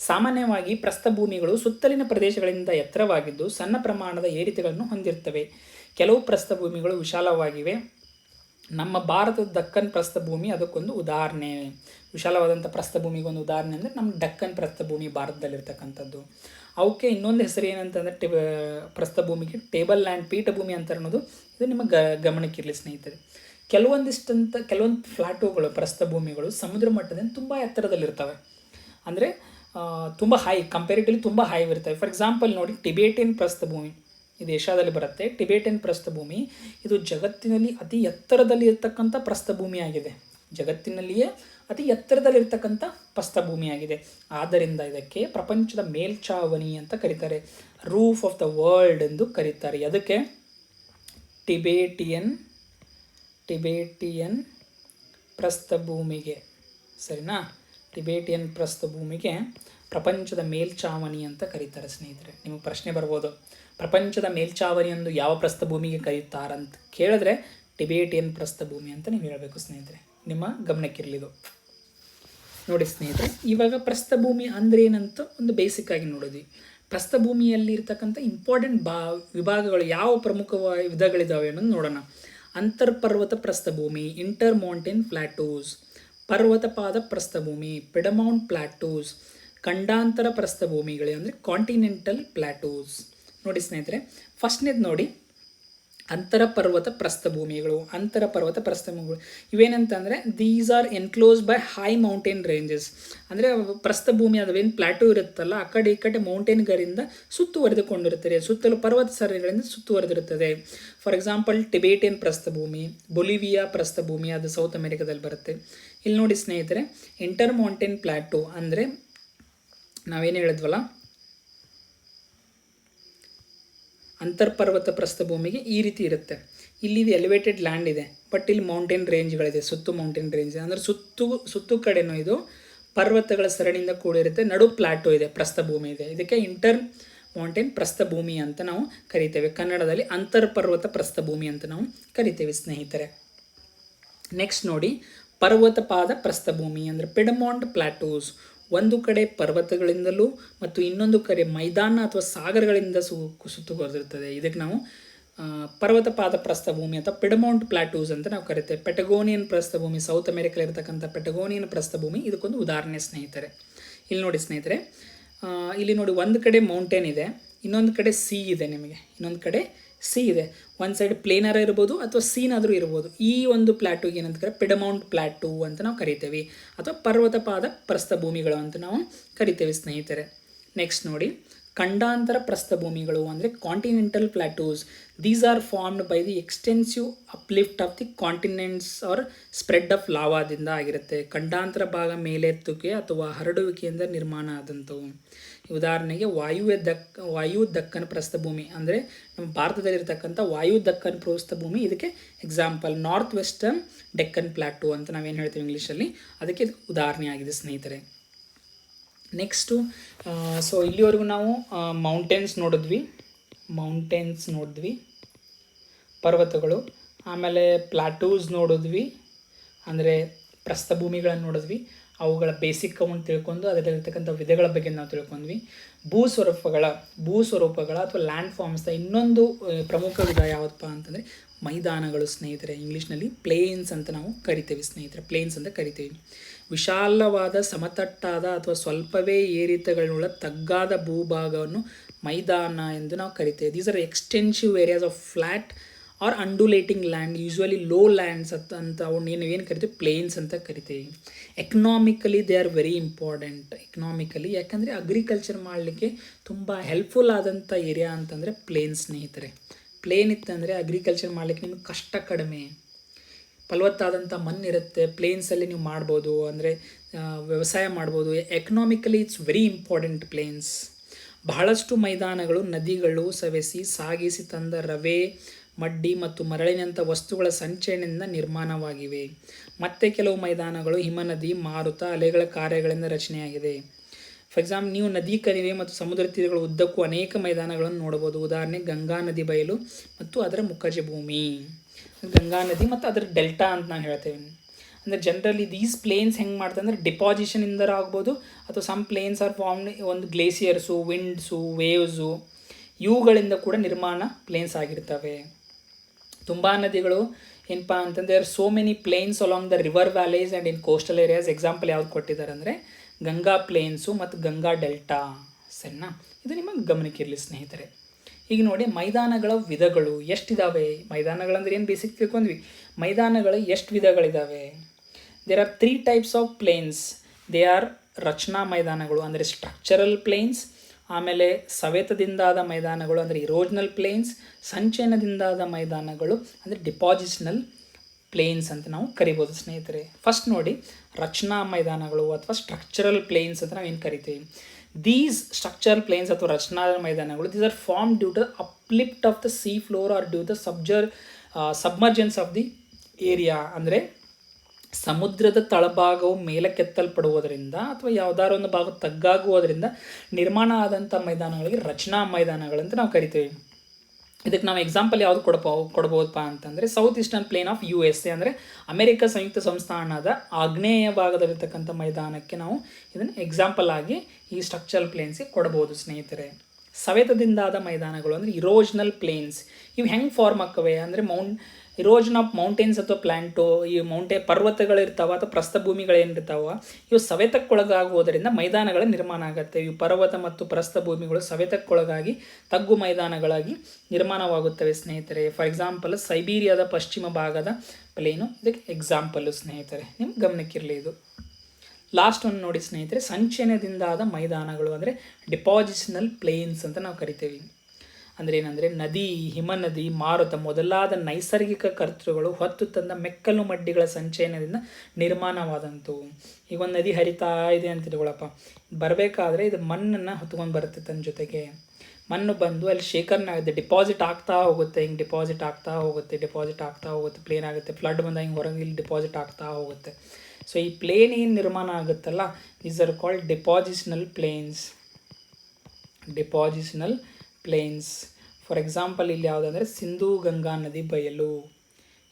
ಸಾಮಾನ್ಯವಾಗಿ ಪ್ರಸ್ಥಭೂಮಿಗಳು ಸುತ್ತಲಿನ ಪ್ರದೇಶಗಳಿಂದ ಎತ್ತರವಾಗಿದ್ದು ಸಣ್ಣ ಪ್ರಮಾಣದ ಏರಿಕೆಗಳನ್ನು ಹೊಂದಿರ್ತವೆ. ಕೆಲವು ಪ್ರಸ್ಥಭೂಮಿಗಳು ವಿಶಾಲವಾಗಿವೆ. ನಮ್ಮ ಭಾರತದ ದಕ್ಕನ್ ಪ್ರಸ್ಥಭೂಮಿ ಅದಕ್ಕೊಂದು ಉದಾಹರಣೆ. ವಿಶಾಲವಾದಂಥ ಪ್ರಸ್ಥಭೂಮಿಗೊಂದು ಉದಾಹರಣೆ ಅಂದರೆ ನಮ್ಮ ದಕ್ಕನ್ ಪ್ರಸ್ಥಭೂಮಿ ಭಾರತದಲ್ಲಿರ್ತಕ್ಕಂಥದ್ದು. ಅವಕ್ಕೆ ಇನ್ನೊಂದು ಹೆಸರು ಏನಂತಂದರೆ ಪ್ರಸ್ಥಭೂಮಿಗೆ ಟೇಬಲ್ ಲ್ಯಾಂಡ್, ಪೀಠಭೂಮಿ ಅಂತ ಅನ್ನೋದು ಇದು ನಿಮ್ಮ ಗಮನಕ್ಕಿರಲಿ ಸ್ನೇಹಿತರೆ. ಕೆಲವೊಂದು ಫ್ಲಾಟೋಗಳು ಪ್ರಸ್ಥಭೂಮಿಗಳು ಸಮುದ್ರ ಮಟ್ಟದಿಂದ ತುಂಬ ಎತ್ತರದಲ್ಲಿರ್ತವೆ, ಅಂದರೆ ತುಂಬ ಕಂಪೇರಿಟಿವ್ಲಿ ತುಂಬ ಹೈ ಇರ್ತವೆ. ಫಾರ್ ಎಕ್ಸಾಂಪಲ್ ನೋಡಿ, ಟಿಬೇಟಿಯನ್ ಪ್ರಸ್ಥಭೂಮಿ ಇದು ಏಷ್ಯಾದಲ್ಲಿ ಬರುತ್ತೆ. ಟಿಬೇಟಿಯನ್ ಪ್ರಸ್ಥಭೂಮಿ ಇದು ಜಗತ್ತಿನಲ್ಲಿ ಅತಿ ಎತ್ತರದಲ್ಲಿ ಇರ್ತಕ್ಕಂಥ ಪ್ರಸ್ಥಭೂಮಿಯಾಗಿದೆ. ಜಗತ್ತಿನಲ್ಲಿಯೇ ಅತಿ ಎತ್ತರದಲ್ಲಿರ್ತಕ್ಕಂಥ ಪ್ರಸ್ಥಭೂಮಿಯಾಗಿದೆ. ಆದ್ದರಿಂದ ಇದಕ್ಕೆ ಪ್ರಪಂಚದ ಮೇಲ್ಛಾವಣಿ ಅಂತ ಕರೀತಾರೆ, ರೂಫ್ ಆಫ್ ದ ವರ್ಲ್ಡ್ ಎಂದು ಕರೀತಾರೆ. ಅದಕ್ಕೆ ಟಿಬೇಟಿಯನ್ ಪ್ರಸ್ಥಭೂಮಿಗೆ, ಸರಿನಾ, ಟಿಬೇಟಿಯನ್ ಪ್ರಸ್ಥಭೂಮಿಗೆ ಪ್ರಪಂಚದ ಮೇಲ್ಛಾವಣಿ ಅಂತ ಕರೀತಾರೆ ಸ್ನೇಹಿತರೆ. ನಿಮಗೆ ಪ್ರಶ್ನೆ ಬರ್ಬೋದು, ಪ್ರಪಂಚದ ಮೇಲ್ಛಾವಣಿ ಎಂದು ಯಾವ ಪ್ರಸ್ಥಭೂಮಿಗೆ ಕರೀತಾರಂತ ಕೇಳಿದ್ರೆ ಟಿಬೇಟಿಯನ್ ಪ್ರಸ್ಥಭೂಮಿ ಅಂತ ನೀವು ಹೇಳಬೇಕು ಸ್ನೇಹಿತರೆ. ನಿಮ್ಮ ಗಮನಕ್ಕಿರಲಿದು. ನೋಡಿ ಸ್ನೇಹಿತರೆ, ಇವಾಗ ಪ್ರಸ್ಥಭೂಮಿ ಅಂದರೆ ಏನಂತ ಒಂದು ಬೇಸಿಕ್ ಆಗಿ ನೋಡಿದ್ವಿ. ಪ್ರಸ್ಥಭೂಮಿಯಲ್ಲಿ ಇರ್ತಕ್ಕಂಥ ಇಂಪಾರ್ಟೆಂಟ್ ವಿಭಾಗಗಳು ಯಾವ ಪ್ರಮುಖ ವಿಧಗಳಿದ್ದಾವೆ ಅನ್ನೋದು ನೋಡೋಣ. ಅಂತರ್ಪರ್ವತ ಪ್ರಸ್ಥಭೂಮಿ, ಇಂಟರ್ ಮೌಂಟೇನ್ ಪ್ಲಾಟೂಸ್, ಪರ್ವತಪಾದ ಪ್ರಸ್ಥಭೂಮಿ, ಪಿಡಮೌಂಟ್ ಪ್ಲಾಟೂಸ್, ಖಂಡಾಂತರ ಪ್ರಸ್ಥಭೂಮಿಗಳೇ ಅಂದರೆ ಕಾಂಟಿನೆಂಟಲ್ ಪ್ಲಾಟೂಸ್. ನೋಡಿ ಸ್ನೇಹಿತರೆ, ಫಸ್ಟ್ನೇದು ನೋಡಿ ಅಂತರಪರ್ವತ ಪ್ರಸ್ಥಭೂಮಿಗಳು. ಇವೇನಂತಂದರೆ these are enclose by high mountain ranges. ಅಂದರೆ ಪ್ರಸ್ಥಭೂಮಿ ಅದೇನು ಪ್ಲಾಟೂ ಇರುತ್ತಲ್ಲ, ಆ ಕಡೆ ಈ ಕಡೆ ಮೌಂಟೇನ್ಗಳಿಂದ ಸುತ್ತುವರೆದುಕೊಂಡಿರುತ್ತದೆ, ಸುತ್ತಲೂ ಪರ್ವತ ಸರಣಿಗಳಿಂದ ಸುತ್ತುವರೆದಿರುತ್ತದೆ. ಫಾರ್ ಎಕ್ಸಾಂಪಲ್ ಟಿಬೇಟಿಯನ್ ಪ್ರಸ್ಥಭೂಮಿ, ಬೊಲಿವಿಯಾ ಪ್ರಸ್ಥಭೂಮಿ, ಅದು ಸೌತ್ ಅಮೆರಿಕಾದಲ್ಲಿ ಬರುತ್ತೆ. ಇಲ್ಲಿ ನೋಡಿ ಸ್ನೇಹಿತರೆ, ಇಂಟರ್ ಮೌಂಟೇನ್ ಪ್ಲಾಟೂ ಅಂದರೆ ನಾವೇನು ಹೇಳಿದ್ವಲ್ಲ, ಅಂತರ್ಪರ್ವತ ಪ್ರಸ್ಥಭೂಮಿಗೆ ಈ ರೀತಿ ಇರುತ್ತೆ. ಇಲ್ಲಿ ಎಲಿವೇಟೆಡ್ ಲ್ಯಾಂಡ್ ಇದೆ, ಬಟ್ ಇಲ್ಲಿ ಮೌಂಟೇನ್ ರೇಂಜ್ಗಳಿದೆ, ಮೌಂಟೇನ್ ರೇಂಜ್ ಅಂದರೆ ಸುತ್ತು ಕಡೆನೂ ಇದು ಪರ್ವತಗಳ ಸರಣಿಯಿಂದ ಕೂಡಿರುತ್ತೆ, ನಡು ಪ್ಲಾಟೋ ಇದೆ, ಪ್ರಸ್ಥಭೂಮಿ ಇದೆ. ಇದಕ್ಕೆ ಇಂಟರ್ ಮೌಂಟೇನ್ ಪ್ರಸ್ಥಭೂಮಿ ಅಂತ ನಾವು ಕರಿತೇವೆ. ಕನ್ನಡದಲ್ಲಿ ಅಂತರ್ಪರ್ವತ ಪ್ರಸ್ಥಭೂಮಿ ಅಂತ ನಾವು ಕರಿತೇವೆ ಸ್ನೇಹಿತರೆ. ನೆಕ್ಸ್ಟ್ ನೋಡಿ, ಪರ್ವತಪಾದ ಪ್ರಸ್ಥಭೂಮಿ ಅಂದರೆ ಪಿಡಮಾಂಟ್ ಪ್ಲಾಟೂಸ್, ಒಂದು ಕಡೆ ಪರ್ವತಗಳಿಂದಲೂ ಮತ್ತು ಇನ್ನೊಂದು ಕಡೆ ಮೈದಾನ ಅಥವಾ ಸಾಗರಗಳಿಂದ ಸುತ್ತುವರೆದಿರ್ತದೆ. ಇದಕ್ಕೆ ನಾವು ಪರ್ವತಪಾದ ಪ್ರಸ್ಥಭೂಮಿ ಅಥವಾ ಪಿಡಮೌಂಟ್ ಪ್ಲಾಟೂಸ್ ಅಂತ ನಾವು ಕರಿತೇವೆ. ಪೆಟಗೋನಿಯನ್ ಪ್ರಸ್ಥಭೂಮಿ, ಸೌತ್ ಅಮೆರಿಕಲ್ಲಿರ್ತಕ್ಕಂಥ ಪೆಟಗೋನಿಯನ್ ಪ್ರಸ್ಥಭೂಮಿ ಇದಕ್ಕೊಂದು ಉದಾಹರಣೆ ಸ್ನೇಹಿತರೆ. ಇಲ್ಲಿ ನೋಡಿ ಸ್ನೇಹಿತರೆ, ಇಲ್ಲಿ ನೋಡಿ ಒಂದು ಕಡೆ ಮೌಂಟೇನ್ ಇದೆ, ಇನ್ನೊಂದು ಕಡೆ ಸಿ ಇದೆ. ನಿಮಗೆ ಇನ್ನೊಂದು ಕಡೆ ಸಿ ಇದೆ, ಒಂದು ಸೈಡ್ ಪ್ಲೇನರ ಇರ್ಬೋದು ಅಥವಾ ಸೀನಾದರೂ ಇರ್ಬೋದು. ಈ ಒಂದು ಪ್ಲಾಟೂಗೆ ಏನಂತ ಕರೆ ಪಿಡಮೌಂಟ್ ಪ್ಲಾಟೂ ಅಂತ ನಾವು ಕರಿತೇವೆ, ಅಥವಾ ಪರ್ವತಪಾದ ಪ್ರಸ್ಥಭೂಮಿಗಳು ಅಂತ ನಾವು ಕರಿತೇವೆ ಸ್ನೇಹಿತರೆ. ನೆಕ್ಸ್ಟ್ ನೋಡಿ, ಖಂಡಾಂತರ ಪ್ರಸ್ಥಭೂಮಿಗಳು ಅಂದರೆ continental plateaus. These are formed by the extensive uplift of the continents or spread of ಲಾವಾದಿಂದ ಆಗಿರುತ್ತೆ. ಖಂಡಾಂತರ ಭಾಗ ಮೇಲೆತ್ತುವಿಕೆ ಅಥವಾ ಹರಡುವಿಕೆಯಿಂದ ನಿರ್ಮಾಣ ಆದಂಥವು. ಉದಾಹರಣೆಗೆ ವಾಯು ದಕ್ಕನ್ ಪ್ರಸ್ಥಭೂಮಿ ಅಂದರೆ ನಮ್ಮ ಭಾರತದಲ್ಲಿರ್ತಕ್ಕಂಥ ವಾಯು ದಕ್ಕನ್ ಪ್ರಸ್ಥಭೂಮಿ ಇದಕ್ಕೆ ಎಕ್ಸಾಂಪಲ್. ನಾರ್ತ್ ವೆಸ್ಟರ್ನ್ ಡೆಕ್ಕನ್ ಪ್ಲಾಟೂ ಅಂತ ನಾವೇನು ಹೇಳ್ತೀವಿ ಇಂಗ್ಲೀಷಲ್ಲಿ, ಅದಕ್ಕೆ ಇದು ಉದಾಹರಣೆ ಆಗಿದೆ ಸ್ನೇಹಿತರೆ. ನೆಕ್ಸ್ಟು ಸೊ ಇಲ್ಲಿವರೆಗೂ ನಾವು ಮೌಂಟೇನ್ಸ್ ನೋಡಿದ್ವಿ, ಪರ್ವತಗಳು. ಆಮೇಲೆ ಪ್ಲಾಟೂಸ್ ನೋಡಿದ್ವಿ, ಅಂದರೆ ಪ್ರಸ್ಥಭೂಮಿಗಳನ್ನು ನೋಡಿದ್ವಿ. ಅವುಗಳ ಬೇಸಿಕ್ ಕೌಂಟ್ ತಿಳ್ಕೊಂಡು ಅದರಲ್ಲಿರ್ತಕ್ಕಂಥ ವಿಧಗಳ ಬಗ್ಗೆ ನಾವು ತಿಳ್ಕೊಂಡ್ವಿ. ಭೂಸ್ವರೂಪಗಳ ಅಥವಾ ಲ್ಯಾಂಡ್ ಫಾರ್ಮ್ಸ್ನ ಇನ್ನೊಂದು ಪ್ರಮುಖ ವಿಧ ಯಾವುದಪ್ಪ ಅಂತಂದರೆ ಮೈದಾನಗಳು ಸ್ನೇಹಿತರೆ. ಇಂಗ್ಲೀಷ್ನಲ್ಲಿ ಪ್ಲೇನ್ಸ್ ಅಂತ ನಾವು ಕರಿತೇವೆ ಸ್ನೇಹಿತರೆ, ಪ್ಲೇನ್ಸ್ ಅಂತ ಕರಿತೀವಿ. ವಿಶಾಲವಾದ ಸಮತಟ್ಟಾದ ಅಥವಾ ಸ್ವಲ್ಪವೇ ಏರಿತಗಳುಳ್ಳ ತಗ್ಗಾದ ಭೂಭಾಗವನ್ನು ಮೈದಾನ ಎಂದು ನಾವು ಕರಿತೇವೆ. These are extensive areas of flat or undulating land, usually low lands ಅಂತ ಅವನ್ನ ಏನು ಕರಿತೀವಿ ಪ್ಲೇನ್ಸ್ ಅಂತ ಕರಿತೀವಿ. Economically they are very important. Economically ಯಾಕಂದರೆ ಅಗ್ರಿಕಲ್ಚರ್ ಮಾಡಲಿಕ್ಕೆ ತುಂಬ ಹೆಲ್ಪ್ಫುಲ್ ಆದಂಥ ಏರಿಯಾ ಅಂತಂದರೆ ಪ್ಲೇನ್ ಸ್ನೇಹಿತರೆ. ಪ್ಲೇನ್ ಇತ್ತಂದರೆ ಅಗ್ರಿಕಲ್ಚರ್ ಮಾಡಲಿಕ್ಕೆ ನಿಮಗೆ ಕಷ್ಟ ಕಡಿಮೆ, ಫಲವತ್ತಾದಂಥ ಮಣ್ಣಿರುತ್ತೆ. ಪ್ಲೇನ್ಸಲ್ಲಿ ನೀವು ಮಾಡ್ಬೋದು, ಅಂದರೆ ವ್ಯವಸಾಯ ಮಾಡ್ಬೋದು. Economically it's very important plains. ಬಹಳಷ್ಟು ಮೈದಾನಗಳು ನದಿಗಳು ಸವೆಸಿ ಸಾಗಿಸಿ ತಂದ ರವೆ, ಮಡ್ಡಿ ಮತ್ತು ಮರಳಿನಂಥ ವಸ್ತುಗಳ ಸಂಚಯನದಿಂದ ನಿರ್ಮಾಣವಾಗಿವೆ. ಮತ್ತೆ ಕೆಲವು ಮೈದಾನಗಳು ಹಿಮನದಿ, ಮಾರುತ, ಅಲೆಗಳ ಕಾರ್ಯಗಳಿಂದ ರಚನೆಯಾಗಿದೆ. ಫಾರ್ ಎಕ್ಸಾಂಪಲ್, ನೀವು ನದಿ ಕಣಿವೆ ಮತ್ತು ಸಮುದ್ರ ತೀರಗಳ ಉದ್ದಕ್ಕೂ ಅನೇಕ ಮೈದಾನಗಳನ್ನು ನೋಡ್ಬೋದು. ಉದಾಹರಣೆ ಗಂಗಾ ನದಿ ಬಯಲು ಮತ್ತು ಅದರ ಮುಖಜ ಭೂಮಿ. ಗಂಗಾ ನದಿ ಮತ್ತು ಅದರ ಡೆಲ್ಟಾ ಅಂತ ನಾವು ಹೇಳ್ತೇವೆ. ಅಂದರೆ ಜನರಲಿ ದೀಸ್ ಪ್ಲೇನ್ಸ್ ಹೆಂಗೆ ಮಾಡ್ತಾರೆ ಅಂದರೆ ಡಿಪಾಸಿಷನಿಂದ ಆಗ್ಬೋದು, ಅಥವಾ ಸಮ್ ಪ್ಲೇನ್ಸ್ ಆರ್ ಫಾರ್ಮ್ಡ್ ಒಂದು ಗ್ಲೇಸಿಯರ್ಸು, ವಿಂಡ್ಸು, ವೇವ್ಸು, ಇವುಗಳಿಂದ ಕೂಡ ನಿರ್ಮಾಣ ಪ್ಲೇನ್ಸ್ ಆಗಿರ್ತವೆ. ತುಂಬ ನದಿಗಳು ಏನಪ್ಪ ಅಂತಂದರೆ so many plains along the river valleys and in coastal areas. Example ಯಾವ್ದು ಕೊಟ್ಟಿದ್ದಾರೆ ಅಂದರೆ ಗಂಗಾ ಪ್ಲೇನ್ಸು ಮತ್ತು ಗಂಗಾ ಡೆಲ್ಟಾ. ಸರಿನಾ? ಇದು ನಿಮಗೆ ಗಮನಕ್ಕಿರಲಿ ಸ್ನೇಹಿತರೆ. ಈಗ ನೋಡಿ, ಮೈದಾನಗಳ ವಿಧಗಳು ಎಷ್ಟಿದ್ದಾವೆ. ಮೈದಾನಗಳಂದ್ರೆ ಏನು ಬೇಸಿಕ್ ತಿಳ್ಕೊಂಡ್ವಿ. ಮೈದಾನಗಳು ಎಷ್ಟು ವಿಧಗಳಿದ್ದಾವೆ? There are 3 types of plains. They are ರಚನಾ ಮೈದಾನಗಳು ಅಂದರೆ ಸ್ಟ್ರಕ್ಚರಲ್ ಪ್ಲೇನ್ಸ್, ಆಮೇಲೆ ಸವೆತದಿಂದಾದ ಮೈದಾನಗಳು ಅಂದರೆ ಇರೋಜ್ನಲ್ ಪ್ಲೇನ್ಸ್, ಸಂಚಯನದಿಂದಾದ ಮೈದಾನಗಳು ಅಂದರೆ ಡಿಪಾಸಿಷನಲ್ ಪ್ಲೇನ್ಸ್ ಅಂತ ನಾವು ಕರಿಬೋದು ಸ್ನೇಹಿತರೆ. ಫಸ್ಟ್ ನೋಡಿ, ರಚನಾ ಮೈದಾನಗಳು ಅಥವಾ ಸ್ಟ್ರಕ್ಚರಲ್ ಪ್ಲೇನ್ಸ್ ಅಂತ ನಾವು ಏನು ಕರಿತೀವಿ. ದೀಸ್ ಸ್ಟ್ರಕ್ಚರಲ್ ಪ್ಲೇನ್ಸ್ ಅಥವಾ ರಚನಾ ಮೈದಾನಗಳು, these are form due to uplift of the sea floor or due the submergence of the area. ಅಂದರೆ ಸಮುದ್ರದ ತಳಭಾಗವು ಮೇಲಕ್ಕೆತ್ತಲ್ಪಡುವುದರಿಂದ ಅಥವಾ ಯಾವುದಾದ್ರು ಒಂದು ಭಾಗ ತಗ್ಗಾಗುವುದರಿಂದ ನಿರ್ಮಾಣ ಆದಂಥ ಮೈದಾನಗಳಿಗೆ ರಚನಾ ಮೈದಾನಗಳಂತ ನಾವು ಕರಿತೀವಿ. ಇದಕ್ಕೆ ನಾವು ಎಕ್ಸಾಂಪಲ್ ಯಾವುದು ಕೊಡ್ಬೋದಪ್ಪ ಅಂತಂದರೆ south eastern plain of USA ಅಂದರೆ ಅಮೆರಿಕ ಸಂಯುಕ್ತ ಸಂಸ್ಥಾನದ ಆಗ್ನೇಯ ಭಾಗದಲ್ಲಿರ್ತಕ್ಕಂಥ ಮೈದಾನಕ್ಕೆ ನಾವು ಇದನ್ನು ಎಕ್ಸಾಂಪಲ್ ಆಗಿ ಈ ಸ್ಟ್ರಕ್ಚರಲ್ ಪ್ಲೇನ್ಸ್ಗೆ ಕೊಡ್ಬೋದು ಸ್ನೇಹಿತರೆ. ಸವೆತದಿಂದಾದ ಮೈದಾನಗಳು ಅಂದರೆ ಇರೋಜ್ನಲ್ ಪ್ಲೇನ್ಸ್. ಇವು ಹೆಂಗೆ ಫಾರ್ಮ್ ಆಗ್ತವೆ ಅಂದರೆ ಇರೋಜನ್ ಆಫ್ ಮೌಂಟೇನ್ಸ್ ಅಥವಾ ಪ್ಲ್ಯಾಂಟೋ, ಈ ಪರ್ವತಗಳಿರ್ತಾವೆ ಅಥವಾ ಪ್ರಸ್ಥಭೂಮಿಗಳೇನಿರ್ತಾವೆ ಇವು ಸವೆತಕ್ಕೊಳಗಾಗುವುದರಿಂದ ಮೈದಾನಗಳ ನಿರ್ಮಾಣ ಆಗುತ್ತೆ. ಇವು ಪರ್ವತ ಮತ್ತು ಪ್ರಸ್ಥಭೂಮಿಗಳು ಸವೆತಕ್ಕೊಳಗಾಗಿ ತಗ್ಗು ಮೈದಾನಗಳಾಗಿ ನಿರ್ಮಾಣವಾಗುತ್ತವೆ ಸ್ನೇಹಿತರೆ. ಫಾರ್ ಎಕ್ಸಾಂಪಲ್, ಸೈಬೀರಿಯಾದ ಪಶ್ಚಿಮ ಭಾಗದ ಪ್ಲೇನು ಇದಕ್ಕೆ ಎಕ್ಸಾಂಪಲ್ಲು ಸ್ನೇಹಿತರೆ, ನಿಮ್ಗೆ ಗಮನಕ್ಕಿರಲಿ ಇದು. ಲಾಸ್ಟ್ ಒಂದು ನೋಡಿ ಸ್ನೇಹಿತರೆ, ಸಂಚಯನದಿಂದಾದ ಮೈದಾನಗಳು ಅಂದರೆ ಡಿಪಾಸಿಷನಲ್ ಪ್ಲೇನ್ಸ್ ಅಂತ ನಾವು ಕರಿತೇವೆ. ಅಂದರೆ ಏನಂದರೆ ನದಿ, ಹಿಮನದಿ, ಮಾರುತ ಮೊದಲಾದ ನೈಸರ್ಗಿಕ ಕರ್ತೃಗಳು ಹೊತ್ತು ತಂದ ಮೆಕ್ಕಲು ಮಡ್ಡಿಗಳ ಸಂಚಯನದಿಂದ ನಿರ್ಮಾಣವಾದಂಥವು. ಈಗ ಒಂದು ನದಿ ಹರಿತಾ ಇದೆ ಅಂತ ತಿಳ್ಕೊಳಪ್ಪ, ಬರಬೇಕಾದ್ರೆ ಇದು ಮಣ್ಣನ್ನು ಹೊತ್ಕೊಂಡು ಬರುತ್ತೆ. ತನ್ನ ಜೊತೆಗೆ ಮಣ್ಣು ಬಂದು ಅಲ್ಲಿ ಶೇಖರಣೆ ಆಗುತ್ತೆ, ಡಿಪಾಸಿಟ್ ಆಗ್ತಾ ಹೋಗುತ್ತೆ. ಹಿಂಗೆ ಡಿಪಾಸಿಟ್ ಆಗ್ತಾ ಹೋಗುತ್ತೆ, ಪ್ಲೇನ್ ಆಗುತ್ತೆ. ಫ್ಲಡ್ ಬಂದಾಗ ಹಿಂಗೆ ಹೊರಗೆ ಇಲ್ಲಿ ಡಿಪಾಸಿಟ್ ಆಗ್ತಾ ಹೋಗುತ್ತೆ. ಸೊ ಈ ಪ್ಲೇನ್ ಏನು ನಿರ್ಮಾಣ ಆಗುತ್ತಲ್ಲ, these are called depositional plains. For example ಇಲ್ಲಿ ಯಾವುದಂದರೆ ಸಿಂಧೂ ಗಂಗಾ ನದಿ ಬಯಲು.